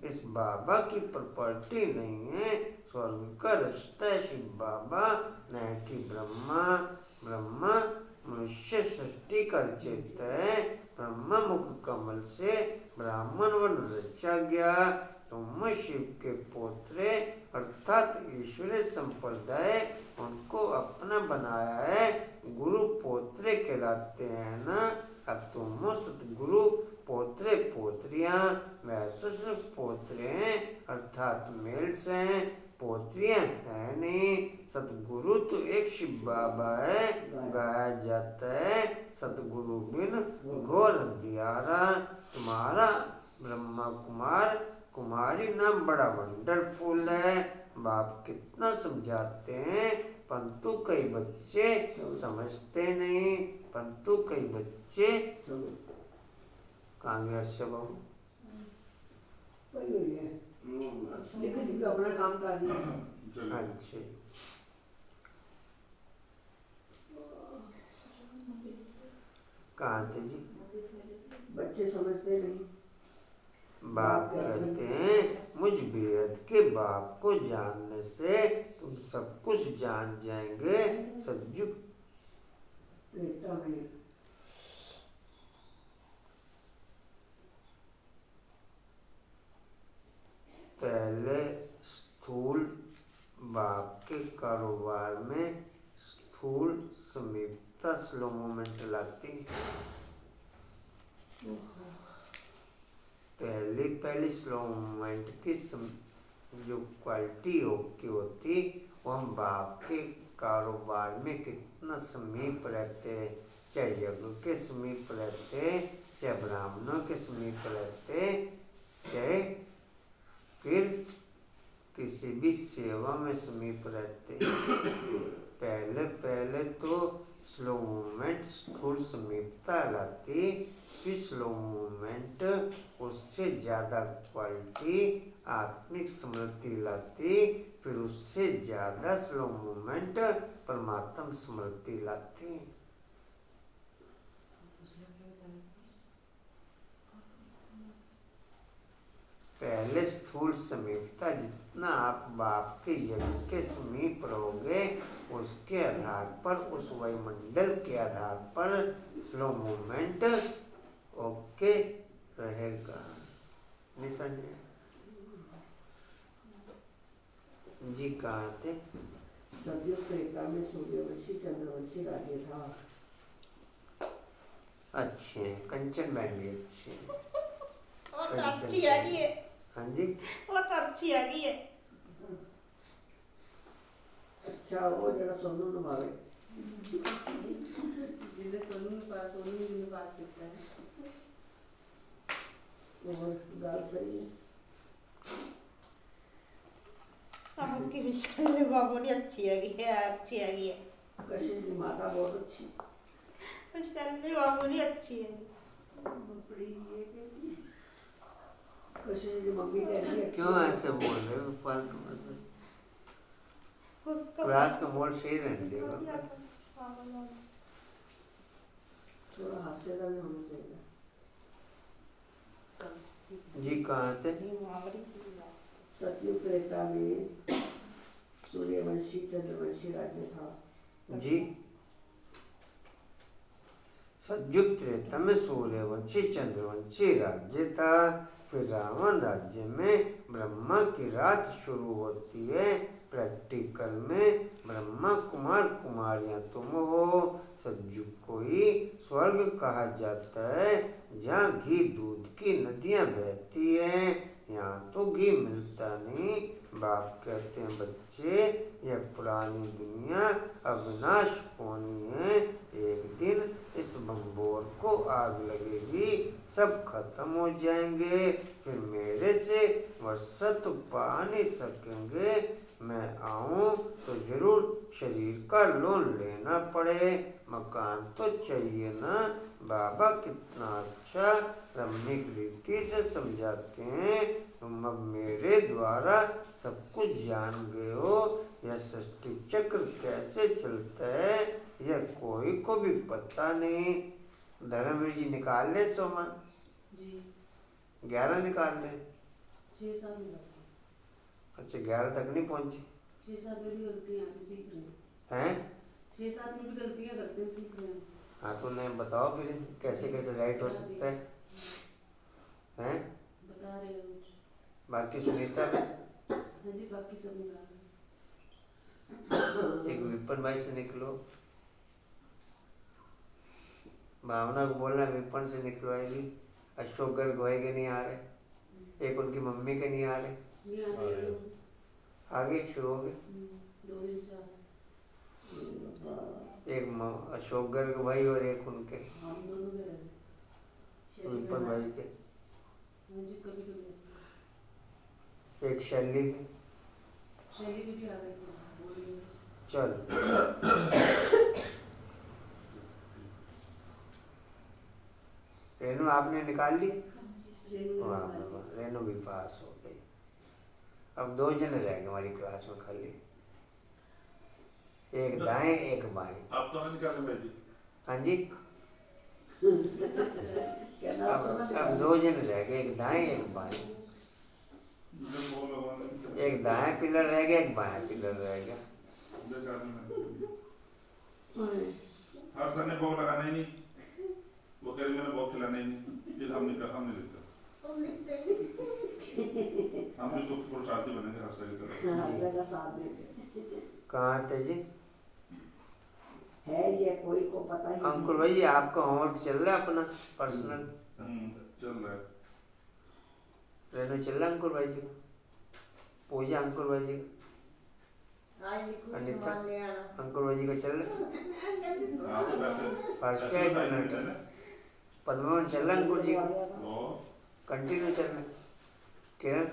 इस बाबा की प्रॉपर्टी नहीं है, स्वर्ग का रास्ता है शिव बाबा, न कि ब्रह्मा। ब्रह्मा मनुष्य सृष्टि का रचयिता है। ब्रह्मा मुख कमल से ब्राह्मण वन रचा गया। तुम शिव के पोत्रे अर्थात ईश्वरीय संप्रदाय उनको अपना बनाया है, गुरु पोत्रे कहलाते हैं ना। अब तुम सतगुरु पोत्रे पोत्रियां, वह तो सिर्फ पोत्रे हैं अर्थात मेल्स हैं, पोत्रियां है नहीं। सतगुरु तो एक शिव बाबा है, गाया जाता है सतगुरु बिन घोर अंधियारा। तुम्हारा ब्रह्मा कुमार कुमारी नाम बड़ा वंडरफुल है। बाप कितना समझाते हैं परंतु कई बच्चे समझते नहीं। परंतु कई बच्चे कहाँ गया बाबू? अपना काम कर दिया। अच्छा कहाँ थे जी? बच्चे समझते नहीं। बाप कहते हैं मुझ बेहद के बाप को जानने से तुम सब कुछ जान जाएंगे। सतयुग त्रेता में पहले स्थूल बाप के कारोबार में स्थूल समीपता स्लो मूवमेंट लाती। पहली स्लो मूवमेंट की जो क्वालिटी होती वो हम बाप के कारोबार में कितना समीप रहते, चाहे यज्ञ के समीप रहते, चाहे ब्राह्मणों के समीप रहते, चाहे फिर किसी भी सेवा में समीप रहते। पहले तो स्लो मूवमेंट स्थूल समीपता लाती, फिर स्लो मूवमेंट उससे ज़्यादा क्वालिटी आत्मिक स्मृति लाती, फिर उससे ज़्यादा स्लो मूवमेंट परमात्मा स्मृति लाती। पहले स्थूल समीपता जितना आप बाप के यज्ञ के समीप रहोगे उसके आधार पर, उस वायुमंडल के आधार पर स्लो मूवमेंट ओके रहेगा। नहीं समझे जी? कहाँ थे? सतयुग त्रेता में सूर्यवंशी चंद्रवंशी राज्य था। अच्छे कंचन बहन भी अच्छे। और तो अच्छी आ गई है। हाँ जी और तो अच्छी आ गई है। अच्छा वो जरा सोनू निभावे। जिसे सोनू पास होता है। और गाल सही है। आपकी विशाल बाबू ने अच्छी आ गई है, अच्छी आ गई है। कशिश की माता बहुत अच्छी। विशाल बाबू ने अच्छी है। कशिश की मम्मी कह रही है क्यों ऐसे बोल रहे हो फालतू में से? उसका क्लास का मोड सही रहने देगा। थोड़ा हास्य का भी होना चाहिए। जी कहाँ थे? सतयुग त्रेता में सूर्यवंशी चंद्रवंशी राज्य था। जी सतयुग त्रेता में सूर्यवंशी चंद्रवंशी राज्य था। फिर रावण राज्य में ब्रह्मा की रात शुरू होती है। प्रैक्टिकल में ब्रह्मा कुमार कुमारियां तुम हो। सतयुग को ही स्वर्ग कहा जाता है, जहाँ घी दूध की नदियाँ बहती हैं। यहाँ तो घी मिलता नहीं। बाप कहते हैं बच्चे यह पुरानी दुनिया अविनाश होनी है। एक दिन इस बम्बोर को आग लगेगी, सब खत्म हो जाएंगे। फिर मेरे से वर्षा तो पा नहीं सकेंगे। मैं आऊँ तो जरूर शरीर का लोन लेना पड़े, मकान तो चाहिए ना। बाबा कितना अच्छा रमणीक रीति से समझाते हैं। तुम अब मेरे द्वारा सब कुछ जान गए हो। यह सृष्टि चक्र कैसे चलता है यह कोई को भी पता नहीं। धर्मवीर जी निकाल ले सोमन, जी 11 निकाल ले। 6-7 मिनट अच्छा 11 तक नहीं पहुंचे 6-7 में भी गलतियाँ भी सीख रहे हैं। हैं? 6-7 में भी गलतियाँ करते हैं, सीख रहे हैं। हाँ तो नहीं बताओ फिर कैसे कैसे राइट हो सकता है? हैं? बता रहे हो। बाकी सुनीता का हाँ जी, बाकी सब निकाल रहे एक विपिन भाई से निकलो, भावना को बोलना विपिन से निकलवाएगी। अशोक गर्ग भाई के नहीं आ रहे, एक उनकी मम्मी के नहीं आ रहे। नहीं आ रहे हैं। आगे शुरू हो गए। 2 दिन से आ रहे हैं। एक अशोक गर्ग भाई और एक उनके हम दोनों के रहे विपिन भाई के, हाँ जी, कभी कभी एक शैली के। शैली भी आ गई थी, बोल रही है। चल रेनू आपने निकाल ली? रेनू वाह ने वाह, रेनू भी पास हो गई। अब 2 जने रह गए हमारी क्लास में खाली, एक दाएं एक बाएं। अब तो नहीं निकाले भाई जी। हाँ जी, अब 2 जने रह गए, एक दाएं एक बाएं। मुझे बोल लगाने एक दाएं पिलर रह गया, एक बाएं पिलर रह गया। हर सर ने बॉल लगाना ही नहीं, वो कह रही मैंने बॉल खिलाना ही नहीं। फिर हम नहीं लिखते, हम भी सुख पुरुषार्थी बनेंगे हर सर की तरह। कहाँ थे जी? है ये कोई को पता ही अंकुर भाई जी आपका होमवर्क चल रहा है अपना पर्सनल? चल रहा है। रेनू चल रहा है अंकुर भाई जी का? पूजा अंकुर भाई जी का? आज लिखो अनिता सामान ले आना। अंकुर भाई जी का चल रहा है? हाँ, तो वैसे परसिया ही मिनट है। पद्मवन चल रहा है अंकुर जी का? और कंटिन्यू चल रहा है। किरण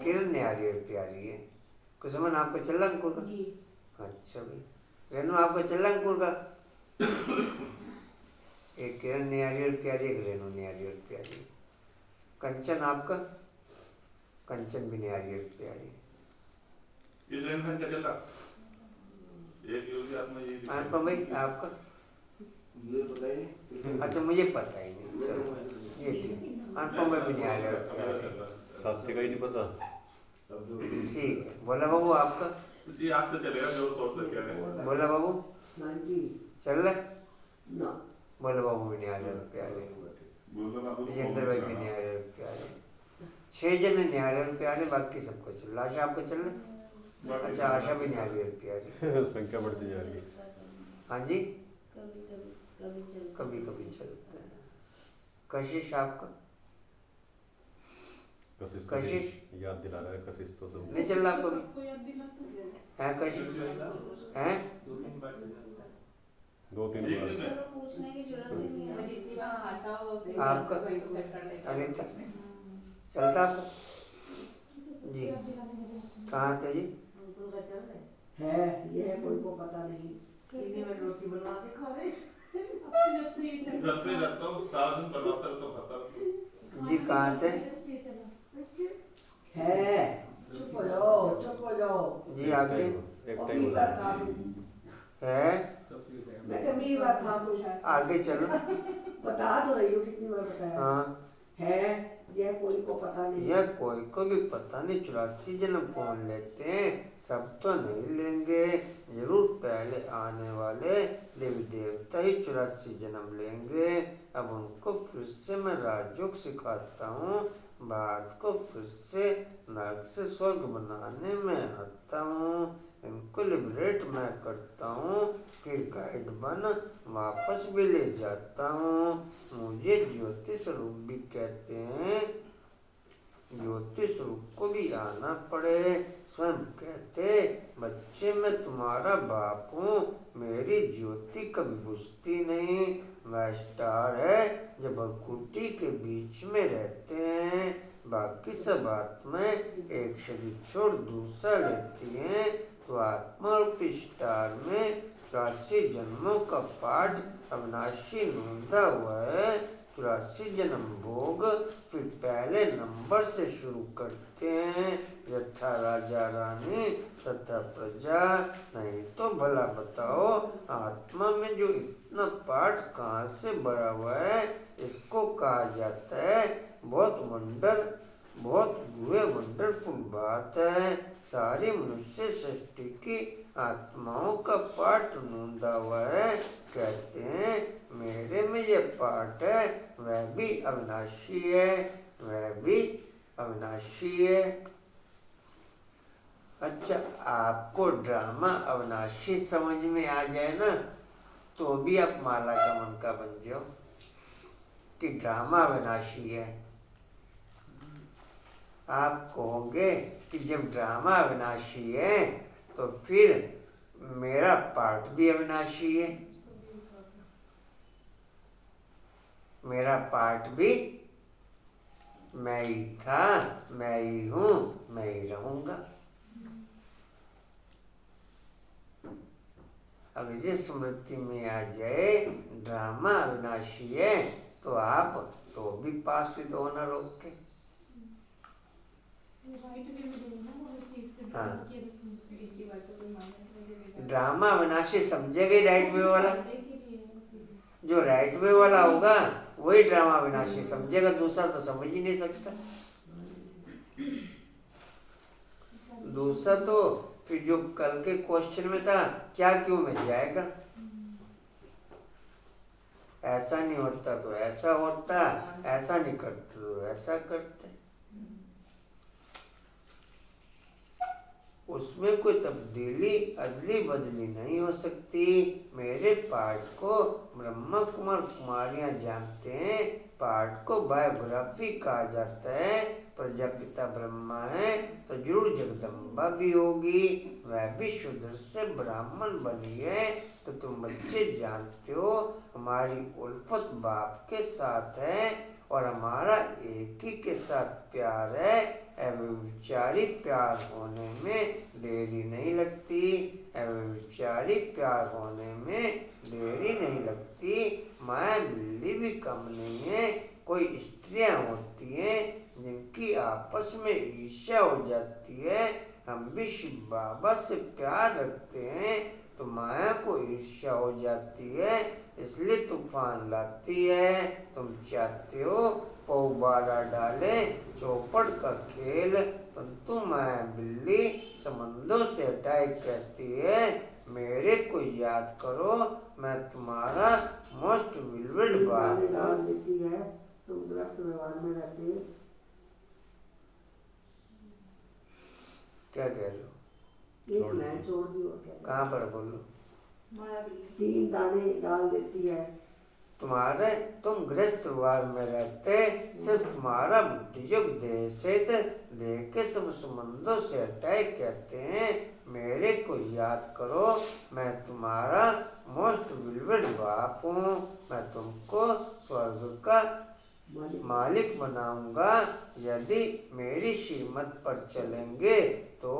किरण ने आ रही है, प्यारी है। कुसुमन आपका चल रहा है अंकुर का? जी अच्छा भाई। रेनू आपका चल रहा है अंकुर का? एक किरण ने आ रही है और प्यारी, एक रेनू ने आ रही है और प्यारी। कंचन आपका? कंचन भी नहीं आ रही है और प्यारी। इस रेन फैन का चल रहा एक योगी आत्मा ये भी अनुपम भाई आपका? मुझे पता ही नहीं। अच्छा मुझे पता ही नहीं, चलो ये ठीक। अनुपम भाई भी नहीं आ रहे और प्यारी। साथी का ही नहीं पता। ठीक है। बोला बाबू आपका? जी आज से चलेगा जो सोच से कह रहे हैं। बोला बाबू हाँ जी चल रहा है? ना बोला बाबू भी नहीं आ रहे और प्यारे। बोल दो ना विजेंद्र भाई भी नहीं आ रहे और प्यारे। 6 जने नहीं आ रहे और प्यारे, बाकी सबको चल रहा है। आशा आपको चल रहा है? अच्छा आशा भी नहीं आ रही और प्यारी। संख्या बढ़ती जा रही है। हाँ जी कभी कभी कभी चलता कभी कभी चलता है। कशिश आपका? कशिश कशिश? याद दिला रहा है, कशिश तो सब नहीं चल रहा आपको भी? सबको याद दिलाता है। है कशिश? हैं? 2-3 बार चल जाता है। 2-3 बार। चलो पूछने की जरूरत ही नहीं वो है। जितनी बार आता हो आपका? वही को सेट कर लेते हैं। अनिता चलता आपका? जी कहाँ थे जी? अंकुर का चल रहा है। है यह कोई को पता नहीं। इन्हीं में रोटी बनवा के खा रहे हैं। जब से ये चल घर पे रखता हूँ सारा दिन बनवाता रहता हूँ, खाता रहता हूँ। जी कहाँ थे? है चुप हो जाओ जी आगे एक और टाइम मीवा खा तू है? सबसे ऊपर मैं कहा मीवा खा तू आगे चलो। बता तो रही हूँ कितनी बार बताया हाँ है यह कोई को पता नहीं। यह कोई को भी पता नहीं। 84 जन्म कौन लेते हैं? सब तो नहीं लेंगे, जरूर पहले आने वाले देवी देवता ही 84 जन्म लेंगे। अब उनको फिर से मैं राजयोग सिखाता हूँ, भारत को फिर से नरक से स्वर्ग बनाने में आता हूँ। इनको लिबरेट मैं करता हूँ, फिर गाइड बन वापस भी ले जाता हूँ। मुझे ज्योतिष रूप भी कहते हैं। ज्योतिष रूप को भी आना पड़े। स्वयं कहते बच्चे मैं तुम्हारा बाप हूँ, मेरी ज्योति कभी बुझती नहीं। वह स्टार है जब भरकुटी के बीच में रहते हैं। बाकी सब आत्माएं एक शरीर छोड़ दूसरा लेती हैं, तो आत्मा रूपी स्टार में 84 जन्मों का पाठ अविनाशी नूंदा हुआ है। 84 जन्म भोग फिर पहले नंबर से शुरू करते हैं, यथा राजा रानी तथा प्रजा। नहीं तो भला बताओ, आत्मा में जो इतना पाठ कहाँ से भरा हुआ है, इसको कहा जाता है बहुत वंडरफुल बात है। सारी मनुष्य सृष्टि की आत्माओं का पाठ नूंदा हुआ है। कहते हैं मेरे में यह पाठ है, वह भी अविनाशी है, वह भी अविनाशी है। अच्छा, आपको ड्रामा अविनाशी समझ में आ जाए ना, तो भी आप माला का मनका बन जाओ कि ड्रामा अविनाशी है। आप कहोगे कि जब ड्रामा अविनाशी है तो फिर मेरा पार्ट भी अविनाशी है, मेरा पार्ट भी मैं ही था, मैं ही हूँ, मैं ही रहूँगा। अब इसे स्मृति में आ जाए ड्रामा अविनाशी है, तो आप तो भी पास विद ऑनर रोक के। हाँ, ड्रामा अविनाशी समझेगा ही राइट वे वाला। जो राइट वे वाला होगा वही ड्रामा अविनाशी समझेगा, दूसरा तो समझ ही नहीं सकता। दूसरा तो फिर जो कल के क्वेश्चन में था क्या क्यों में जाएगा, ऐसा नहीं होता तो ऐसा होता, ऐसा नहीं करते तो ऐसा करते। उसमें कोई तब्दीली अदली बदली नहीं हो सकती। मेरे पाठ को ब्रह्मा कुमार कुमारियां जानते हैं। पाठ को बायोग्राफी कहा जाता है। प्रजापिता ब्रह्मा है तो जरूर जगदम्बा भी होगी, वह भी शूद्र से ब्राह्मण बनी है। तो तुम बच्चे जानते हो हमारी उल्फत बाप के साथ है और हमारा एक ही के साथ प्यार है। एवं विचारी प्यार होने में देरी नहीं लगती, एवं विचारी प्यार होने में देरी नहीं लगती। माया बिल्ली भी कम नहीं है। कोई स्त्रियां होती हैं जिनकी आपस में ईर्ष्या हो जाती है। हम भी शिव बाबा से प्यार रखते हैं तो माया को ईर्ष्या हो जाती है, इसलिए तूफान लाती है। तुम चाहते हो पौबारा डाले चौपड़ का खेल, परंतु माया बिल्ली संबंधों से अटैक करती है। मेरे को याद करो, मैं तुम्हारा मोस्ट विलवेड बाप डाल देती है। तुम ग्रस्त व्यवहार में रहते हो। क्या कह रहे हो? एक लाइन छोड़ दी और क्या? कहाँ पर बोलो? 3 दाने डाल देती है। तुम गृहस्थ व्यवहार में रहते, सिर्फ तुम्हारा बुद्धियोग देह से देह के सब संबंधों से अटैक कहते हैं। मेरे को याद करो, मैं तुम्हारा मोस्ट विलवेड बाप हूँ। मैं तुमको स्वर्ग का मालिक बनाऊंगा यदि मेरी श्रीमत पर चलेंगे। तो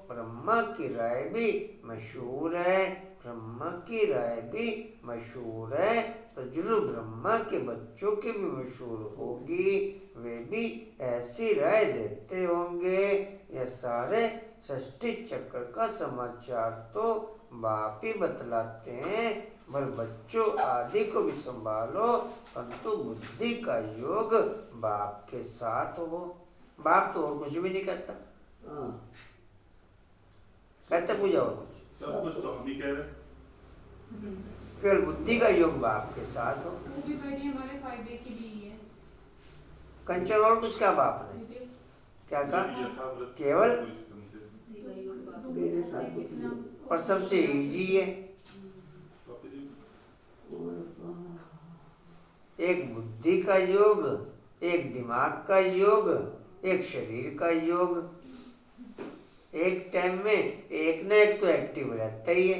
ब्रह्मा की राय भी मशहूर है, ब्रह्मा की राय भी मशहूर है, तो जरूर ब्रह्मा के बच्चों की भी मशहूर होगी। वे भी ऐसी राय देते होंगे। यह सारे सृष्टि चक्र का समाचार तो बाप ही बतलाते हैं। भल बच्चों आदि को भी संभालो, परंतु बुद्धि का योग बाप के साथ हो। बाप तो और कुछ भी नहीं करता, कहते पूजा और कुछ, सब कुछ तो हम ही कह रहे। केवल बुद्धि का योग बाप के साथ हो। वो भी पहले हमारे फायदे के लिए ही है। कंचन और कुछ का बाप ने क्या कहा? यथावत केवल कोई समझे। मेरे साथ और सबसे इजी है। एक बुद्धि का योग, एक दिमाग का योग, एक शरीर का योग। एक टाइम में एक न एक तो एक्टिव रहता ही है।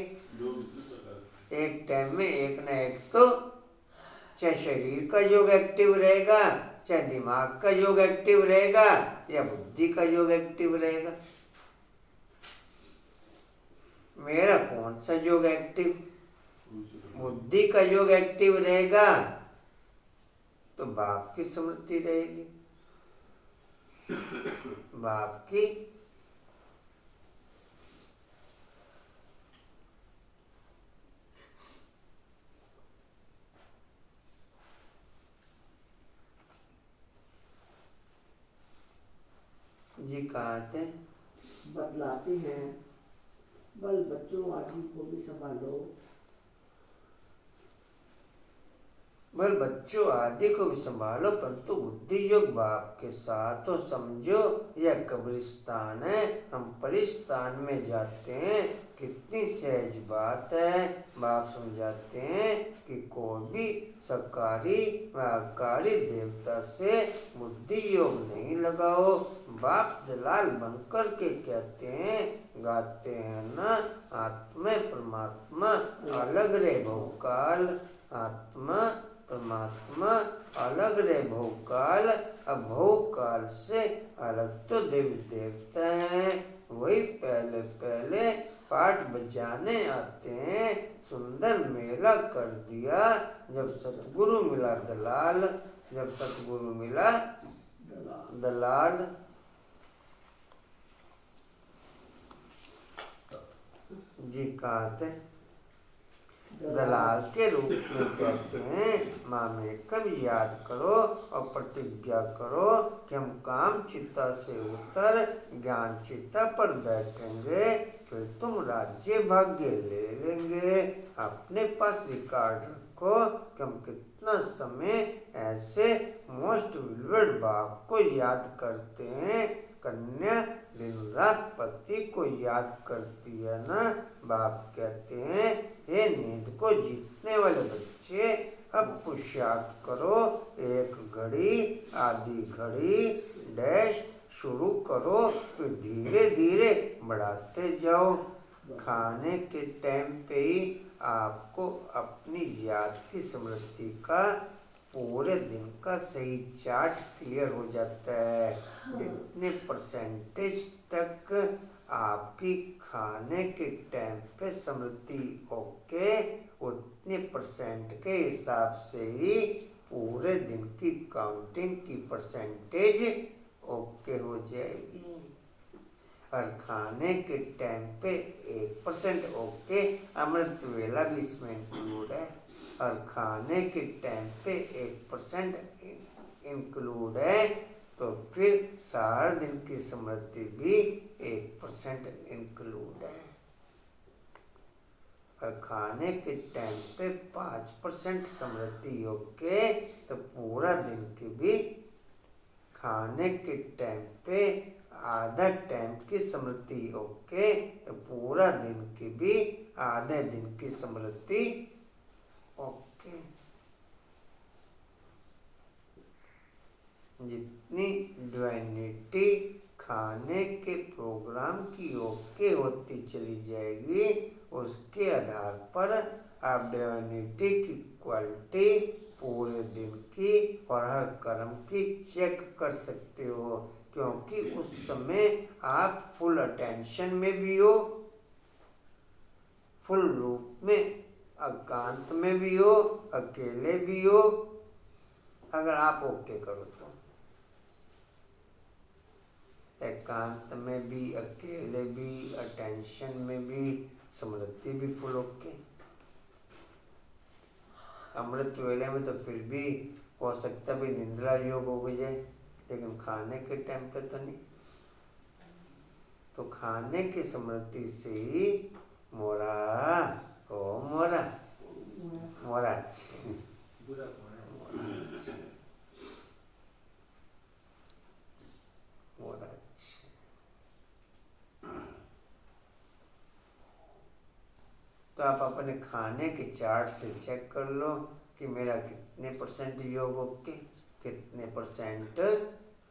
एक टाइम में एक न एक तो चाहे शरीर का योग एक्टिव रहेगा, चाहे दिमाग का योग एक्टिव रहेगा या बुद्धि का योग एक्टिव रहेगा। मेरा कौन सा योग एक्टिव? बुद्धि का योग एक्टिव रहेगा तो बाप की स्मृति रहेगी, बाप की जी कहाँ थे? बतलाते हैं बल बच्चों आदि को भी संभालो, बल बच्चों आदि को भी संभालो, परंतु बुद्धि योग बाप के साथ तो समझो यह कब्रिस्तान है, हम परिस्तान में जाते हैं। कितनी सहज बात है। बाप समझाते हैं कि कोई भी सकारी व आकारी देवता से बुद्धि योग नहीं लगाओ। बाप दलाल बनकर के कहते हैं, गाते हैं ना, आत्मा परमात्मा अलग रे बहुकाल, आत्मा परमात्मा अलग रे बहुकाल। अब बहुकाल से अलग तो देवी देवता हैं। वही पहले पहले पाठ बजाने आते हैं। सुंदर मेला कर दिया जब सतगुरु मिला दलाल, जब सतगुरु मिला दलाल। जी कहाँ थे? दलाल के रूप में कहते हैं, माँ में कभी याद करो और प्रतिज्ञा करो कि हम काम चिता से उतर ज्ञान चिता पर बैठेंगे, फिर तुम राज्य भाग्य ले लेंगे। अपने पास रिकॉर्ड रखो कि हम कितना समय ऐसे मोस्ट विलवर्ड बाप को याद करते हैं। कन्या दिन रात पति को याद करती है ना। बाप कहते हैं, ये नींद को जीतने वाले बच्चे, अब पुरुषार्थ करो। एक घड़ी आधी घड़ी डैश शुरू करो, फिर धीरे धीरे बढ़ाते जाओ। खाने के टाइम पे ही आपको अपनी याद की स्मृति का पूरे दिन का सही चार्ट क्लियर हो जाता है। जितने परसेंटेज तक आपकी खाने के टाइम पे स्मृति ओके, उतने परसेंट के हिसाब से ही पूरे दिन की काउंटिंग की परसेंटेज ओके हो जाएगी। और खाने के टाइम पे 1% ओके, अमृत वेला भी इसमें इंक्लूड है। और खाने के टाइम पे 1% इंक्लूड है, तो फिर सारा दिन की स्मृति भी 1% इंक्लूड है। और खाने के टाइम पे 5% स्मृति ओके, तो पूरा दिन की भी खाने के टाइम पे आधा टाइम की स्मृति ओके, तो पूरा दिन की भी आधे दिन की स्मृति ओके। जितनी ड्यूनिटी खाने के प्रोग्राम की ओके होती चली जाएगी, उसके आधार पर आप ड्यूनिटी की क्वालिटी पूरे दिन की और हर कर्म की चेक कर सकते हो। क्योंकि उस समय आप फुल अटेंशन में भी हो, फुल रूप में, एकांत में भी हो, अकेले भी हो। अगर आप ओके करो तो एकांत में भी, अकेले भी, अटेंशन में भी, स्मृति भी फुल ओके। अमृत वेले में तो फिर भी हो सकता भी निद्रा योग हो जाए, लेकिन खाने के टाइम पे तो नहीं। तो खाने की स्मृति से ही मोरा ओ मोरा मोरा मोरा। तो आप अपने खाने के चार्ट से चेक कर लो कि मेरा कितने परसेंट योग ओके, कितने परसेंट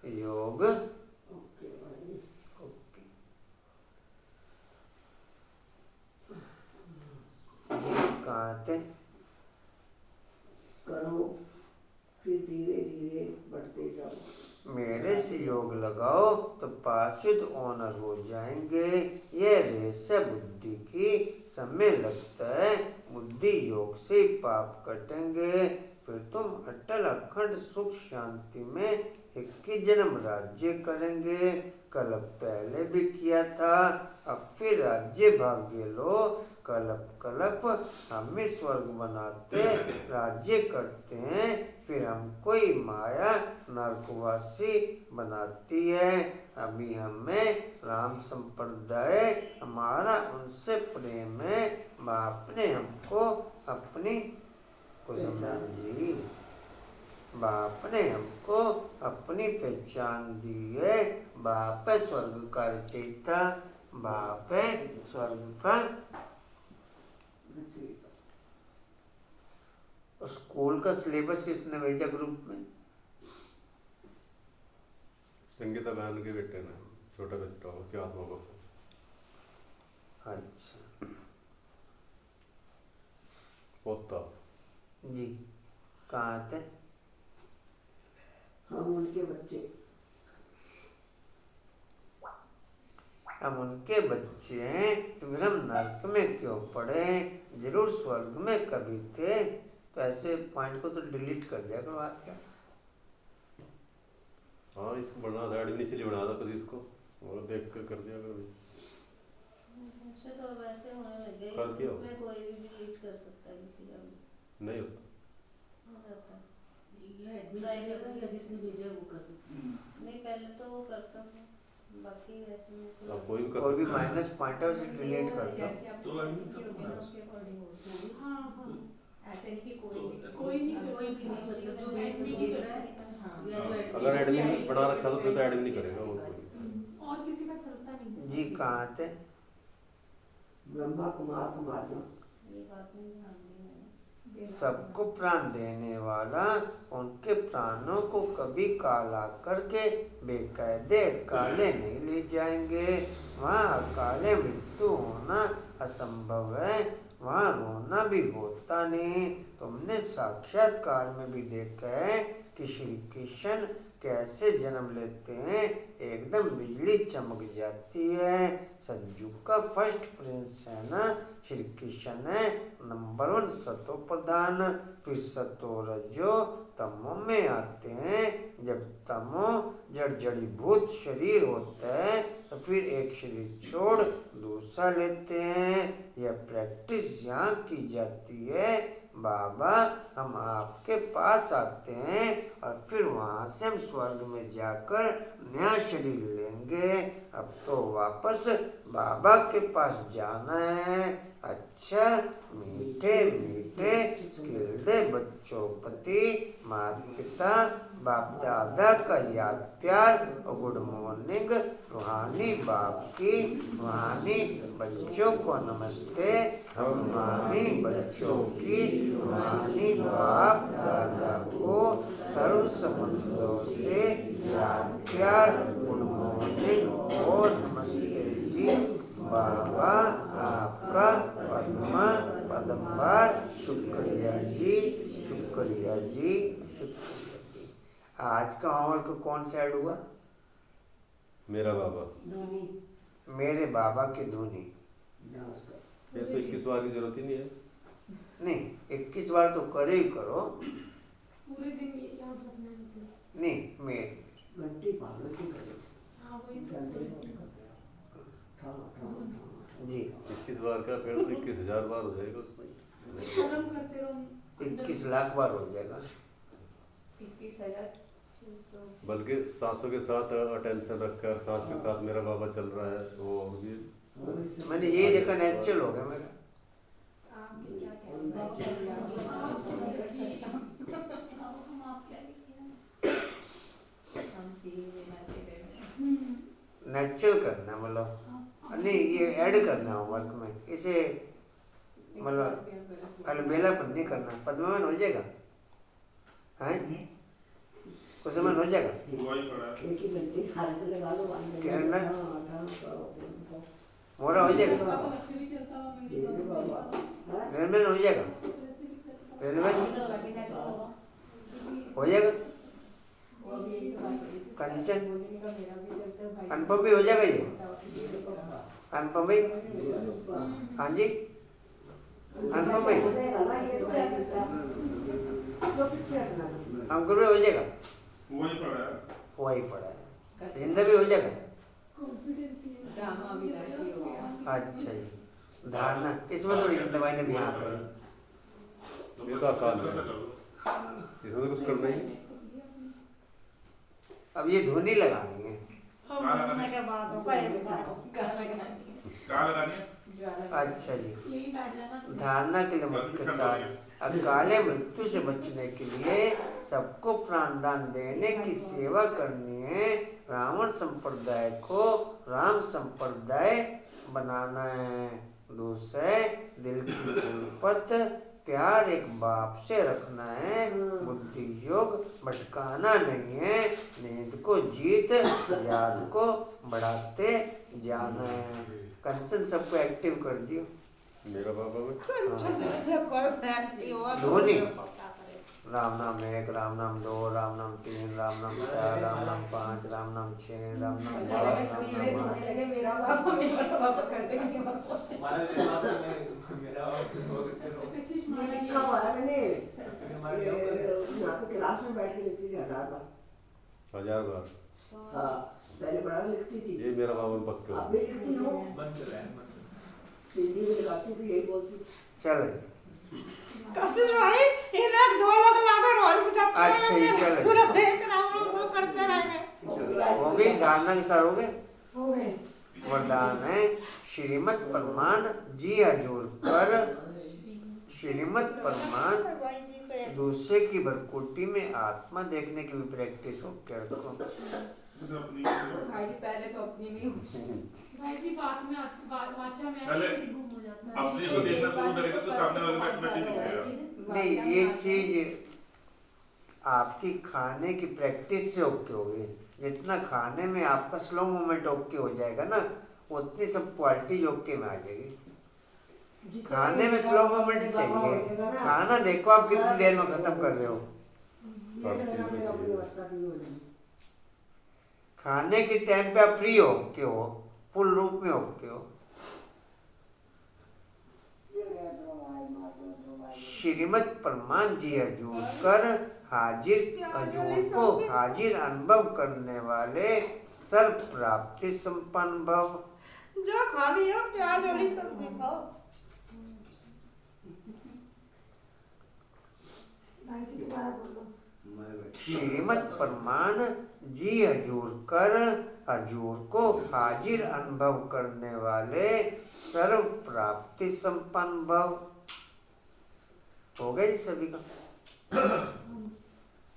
योग ओके। कहाँ थे? करो, फिर धीरे धीरे बढ़ते मेरे से योग लगाओ तो पार्षद ऑनर हो जाएंगे। यह रेस है बुद्धि की, समय लगता है, बुद्धि योग से ही पाप कटेंगे। फिर तुम अटल अखंड सुख शांति में 21 जन्म राज्य करेंगे। कल्प पहले भी किया था, अब फिर राज्य भाग्य लो। कल्प हम ही स्वर्ग बनाते राज्य करते हैं, फिर हमको ही माया नरकवासी बनाती है। अभी हमें राम संप्रदाय हमारा उनसे प्रेम है। बाप ने हमको अपनी जी बाप ने हमको अपनी पहचान दी है। बाप है स्वर्ग का रचयिता, बाप है स्वर्ग का। स्कूल का सिलेबस किसने भेजा ग्रुप में? संगीता बहन के बेटे ने, छोटा बच्चा उसके हाथ में। अच्छा पोता जी, कहाँ थे? हम उनके बच्चे। हम उनके बच्चे हैं तो फिर हम नरक में क्यों पड़े? जरूर स्वर्ग में कभी थे। तो ऐसे पॉइंट को तो डिलीट कर दिया करो। बात क्या? हाँ, इसको बना था, एडमिन इसलिए बना था कुछ इसको, और देख कर दिया करो। वैसे तो वैसे होने लग गए, कर दिया में कोई भी डिलीट कर सकता है किसी का भी। नहीं होता, हो जाता है। ये एडमिन करेगा या जिसने भेजा वो कर सकता है। नहीं, पहले तो वो करता था, बाकी वैसे में तो अब कोई भी कर कोई भी सकता है। माइनस पॉइंट है उसे डिलीट कर दो। तो एडमिन सब होता है। उसके अकॉर्डिंग हो। हाँ हाँ, ऐसे नहीं कि कोई तो भी ऐसे- कोई नहीं कर कोई भी नहीं, मतलब जो भेज रहा है। हाँ, या जो अगर एडमिन बना रखा तो फिर तो एडमिन नहीं करेगा वो कोई। और किसी का चलता नहीं। जी, कहाँ थे? ब्रह्मा कुमार कुमारियाँ। ये बात नहीं ध्यान दी मैंने। सबको प्राण देने वाला, उनके प्राणों को कभी काला करके बेकायदे काले नहीं ले जाएंगे। वहाँ अकाले मृत्यु होना असंभव है, वहाँ रोना भी होता नहीं। तुमने साक्षात्कार में भी देखा है कि श्री कृष्ण कैसे जन्म लेते हैं, एकदम बिजली चमक जाती है। संजू का फर्स्ट प्रिंस है ना, श्री कृष्ण है नंबर 1 सतो प्रधान। फिर सतो रजो तमो में आते हैं। जब तमो जड़ीभूत शरीर होता है तो फिर एक शरीर छोड़ दूसरा लेते हैं। यह प्रैक्टिस यहाँ की जाती है। बाबा, हम आपके पास आते हैं और फिर वहाँ से हम स्वर्ग में जाकर नया शरीर लेंगे। अब तो वापस बाबा के पास जाना है। अच्छा, मीठे मीठे स्किल्दे बच्चों प्रति माता पिता बाप दादा का याद प्यार और गुड मॉर्निंग। रूहानी बाप की रूहानी बच्चों को नमस्ते। हम रूहानी बच्चों की रूहानी बाप दादा को सर्व संबंधों से याद प्यार, गुड मॉर्निंग और नमस्ते जी। बाबा आपका पद्मबार शुक्रिया जी, शुक्रिया जी, शुक्रिया जी। आज का होमवर्क कौन सा ऐड हुआ? मेरा बाबा। धोनी। मेरे बाबा की धुनी। फिर तो 21 बार की जरूरत ही नहीं है। नहीं, 21 बार तो करे ही करो। पूरे दिन ये याद रखना है मतलब। नहीं, मैं घंटी पालो की करो। हाँ वही जी 21 बार का फिर तो 21,000 बार हो जाएगा उसमें। आराम करते रहो। 21 लाख बार हो जाएगा। 21,600। बल्कि सांसों के साथ अटेंशन रखकर सांस के साथ मेरा बाबा चल रहा है, वो भी मैंने यही देखा, नेचुरल हो गया मेरा। आपके क्या कहना हम आप क्या लिखे हैं? हम फील लेना तेरे नेचुरल करना है, मतलब नहीं ये ऐड करना है वर्क में। इसे मतलब अलबेलापन नहीं करना। पद्मवन हो जाएगा हैं? कुछ समय हो जाएगा। वही पड़ा है। एक ही घंटे खाने से लगा लो। किरण में मोरा हो जाएगा। बाबा वैसे भी चलता हुआ मेरे बाबा। रेलवे हो जाएगा। वैसे भी चलता रेलवे हुआ। हो जाएगा। वो अभी एक बात बोली थी, कंचन। बोलने का मेरा भी चलता है भाई। कंफर्म भी हो जाएगा ये? कंफर्म भाई? हाँ जी कंफर्म भाई? हो जाएगा ना, ये तो कह सकता है। तो पीछे रखना। अंकुर भाई हो जाएगा? वही पड़ा है। वही पड़ा है। जिंदा भी हो जाएगा? ड्रामा अविनाशी हो गया। अच्छा जी। धारणा इसमें थोड़ी दवाई ने भी हाँ करी। ये तो आसान है, इसमें तो कुछ करना ही नहीं। अब ये धुनी लगानी है। हम बोलने के बाद होगा एक बार। गाना गानी है। कहाँ लगानी है? ज्वाला अच्छा जी। यही बैठ जाना। धारणा के लिए मुख्य सार अकाले मृत्यु से बचने के लिए सबको प्राणदान देने की सेवा करनी है। रावण संप्रदाय को राम संप्रदाय बनाना है। दूसरे दिल की उल्फत प्यार एक बाप से रखना है। बुद्धि योग भटकाना नहीं है। नींद को जीत याद को बढ़ाते जाना है। कंचन सबको एक्टिव कर दियो। मेरा बाबा में धोनी राम नाम 1 राम नाम 2 राम नाम 3 राम नाम 4 राम नाम 5 राम नाम 6 राम नाम 7 राम नाम 8 लगे मेरा बाबा करते हैं। हमारा विश्वास है मेरा ये लिखा हुआ है मैंने, ये यहाँ पे क्लास में बैठ के लिखती थी 1000 बार। 1000 बार। हाँ पहले बड़ा लिखती थी, ये मेरा बाबा पक्का। अब भी लिखती हूँ। बंद कर रहा है बंद। हिंदी में लगाती थी, यही बोलती। चलो जी। कशिश भाई इन्हें 2 लोग लाकर रोल बजाते अच्छा जी चलो पूरा देख रहा हूँ वो करते रहेंगे। हो गई धारणा के सार हो गए। हो गए। वरदान है श्रीमद परमान जी हजूर पर। श्रीमद परमान दूसरे की भरकुटी में आत्मा देखने की भी प्रैक्टिस हो क्या रखो। अपनी भाई जी पहले तो अपनी नहीं होती। भाई जी बात में वाचा में पहले गुम हो जाता है। अपने को देखना शुरू करेगा तो सामने वाले को ऑटोमेटिक दिखेगा। नहीं ये चीज आपकी खाने की प्रैक्टिस से ओके होगी। जितना खाने में आपका स्लो मूवमेंट ओके हो जाएगा ना उतनी सब क्वालिटी ओके में आ जाएगी। खाने में स्लो मूवमेंट चाहिए। खाना देखो आप कितनी देर में खत्म कर रहे हो। खाने के टाइम पे आप फ्री हो क्यों हो, फुल रूप में हो क्यों। श्रीमद परमान जी हजूर कर हाजिर हजूर को हाजिर अनुभव करने वाले सर्व प्राप्ति संपन्न भव। जो खाली हो प्याज वाली सब्जी खाओ। भाई जी दोबारा बोलो। श्रीमद परमान जी हजूर कर हजूर को हाजिर अनुभव करने वाले सर्व प्राप्ति संपन्न भव। हो गया जी सभी का।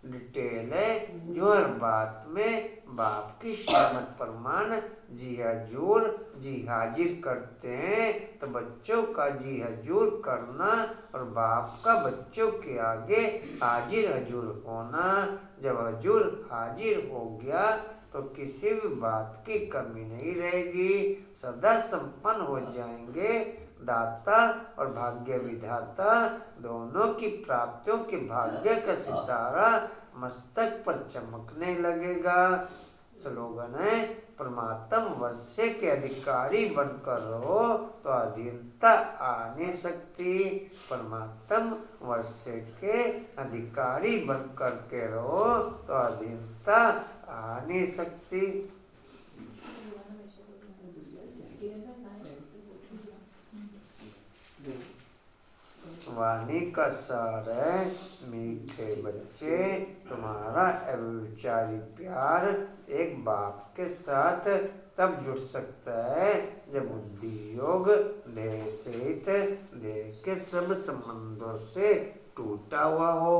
डिटेल है जो हर बात में बाप की श्रीमद परमान जी हजूर जी हाजिर करते हैं तो बच्चों का जी हजूर करना और बाप का बच्चों के आगे हाजिर हजूर होना। जब हजूर हाजिर हो गया तो किसी भी बात की कमी नहीं रहेगी। सदा संपन्न हो जाएंगे। दाता और भाग्य विधाता दोनों की प्राप्तियों के भाग्य का सितारा मस्तक पर चमकने लगेगा। स्लोगन है परमात्म वर्षे के अधिकारी बनकर रहो तो अधीनता आ नहीं सकती। परमात्म वर्षे के अधिकारी बनकर के रहो तो अधीनता आ नहीं सकती। वाणी का सार है मीठे बच्चे तुम्हारा अविचारी प्यार एक बाप के साथ तब जुड़ सकता है जब बुद्धि योग देह सहित देह के सब संबंधों से टूटा हुआ हो।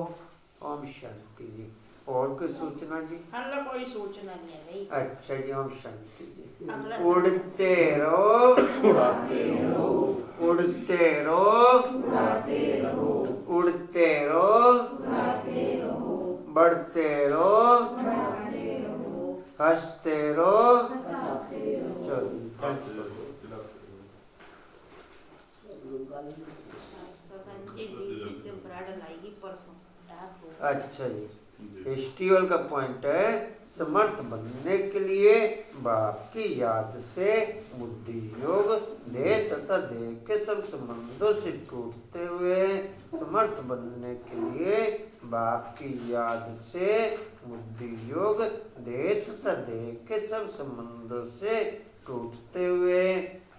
ओम शांति जी। और कोई सूचना जी? हम लोग कोई सूचना नहीं है भाई। अच्छा जी ओम शांति जी। अगला उड़ते रहो उड़ते रहो उड़ते रहो उड़ते रहो बढ़ते रहो हंसते रहो। चलो थैंक्स। से ब्राइडल आएगी परसों। अच्छा जी जी। एस्टिवल का पॉइंट है समर्थ बनने के लिए बाप की याद से बुद्धि योग देह तथा देह के सब संबंधों से टूटते हुए समर्थ बनने के लिए बाप की याद से बुद्धि योग देह तथा देह के सब संबंधों से टूटते हुए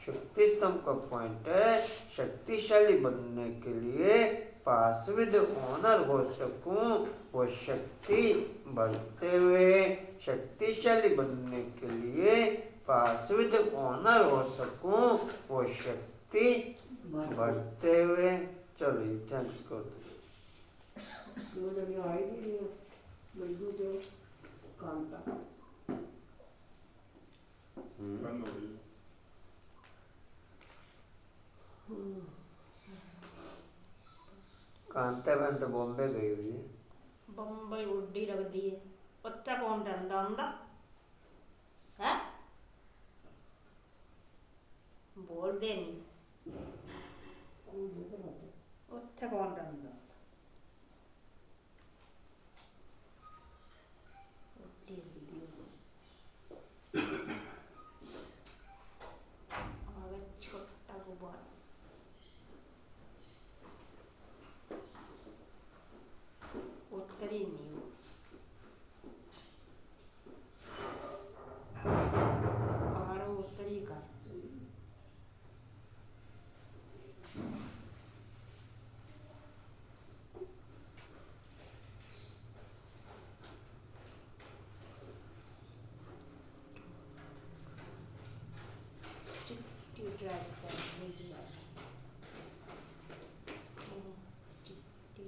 शक्ति स्तंभ का पॉइंट है शक्तिशाली बनने के लिए पास विद ऑनर हो सकूं वो शक्ति बढ़ते हुए शक्तिशाली बनने के लिए पास विद ऑनर हो सकूं वो शक्ति बढ़ते हुए। चलिए थैंक्स कर दो। वो जब आई थी मजदूर जो काम था बंद हो गई। कांता बहन तो बॉम्बे गई हुई है। बम्बई उड्डी रख दी है उत्थे कौन रहंदा हुंदा है बोल दे नहीं उत्थे कौन रहंदा उड्डी रख दी आगे छोटा गुब्बारा उत्तरी नहीं हो और उत्तरी का चिट्टी ड्रेस पहनी है चिट्टी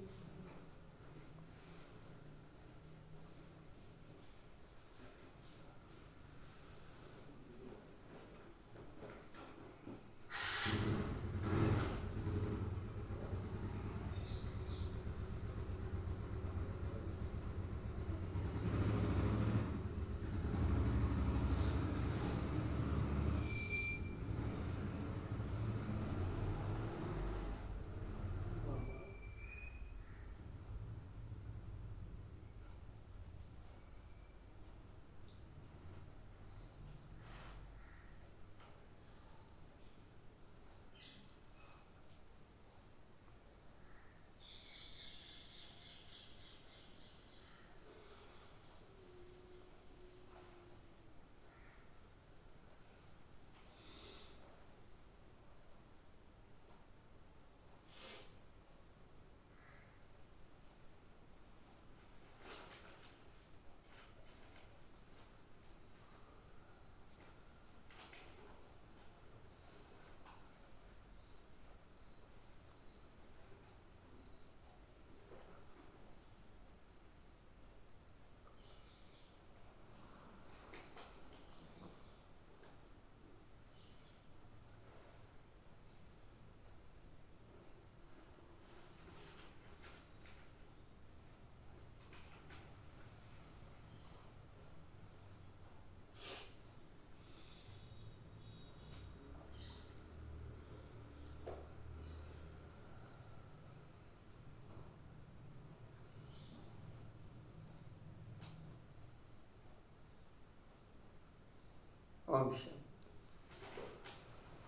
ओम शांति।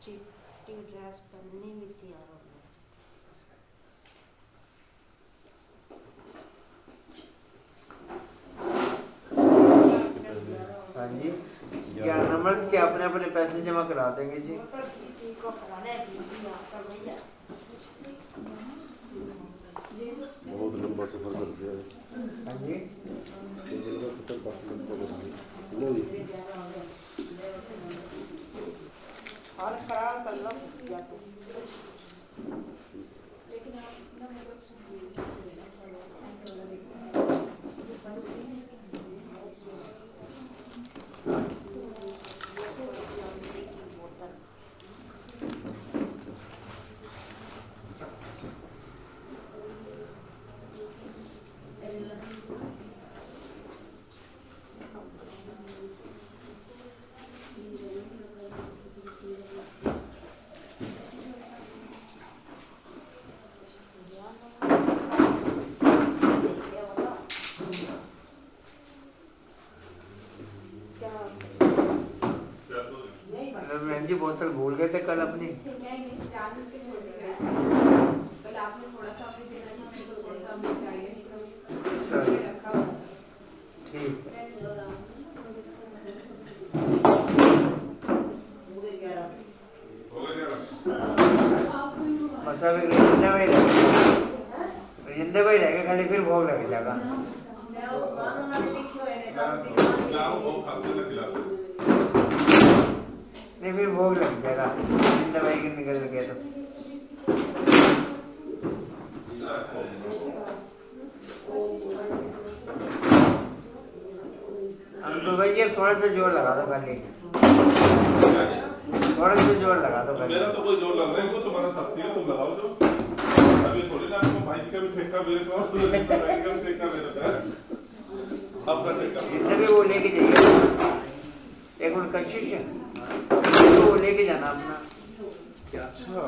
चिट्टी ड्रेस पहनने भी तैयार हो गया हाँ जी क्या नम्रत के अपने अपने पैसे जमा करा देंगे जी। बहुत लंबा सफर कर दिया है। हाँ जी लो जी और खराब कर लो या तो बोतल भूल गए थे कल अपनी। क्या है, किसी चार्ज से छोड़ के गए थे। कल आपने थोड़ा सा अपने देना था, मेरे को थोड़ा सा अभी चाहिए नहीं था, चलो। रखा हुआ। ठीक है। हो गया क्या? मसा भी जिंदा भाई जिंदा भाई रहेगा खाली, फिर भोग लग जाएगा। मैं उस्मान उन्होंने लिखे हुए ने मैं खिलाओ, वो खाते हैं, खिलाओ। नहीं फिर भोग लग जाएगा जिंदा भाई के निकल गए तो। अंकुर भाई अब थोड़ा सा जोर लगा दो खाली, थोड़ा सा जोर लगा दो खाली। मेरा तो कोई जोर लग रहा है, वो तुम्हारा साथी है, तुम लगाओ जो। अभी थोड़ी ना आपको भाई का भी ठेका मेरे को, भाई का भी ठेका मेरे को है। आपका ठेका जिंदा भी वो लेके जाइए, एक उनका शिष्य वो लेके जाना अपना। अच्छा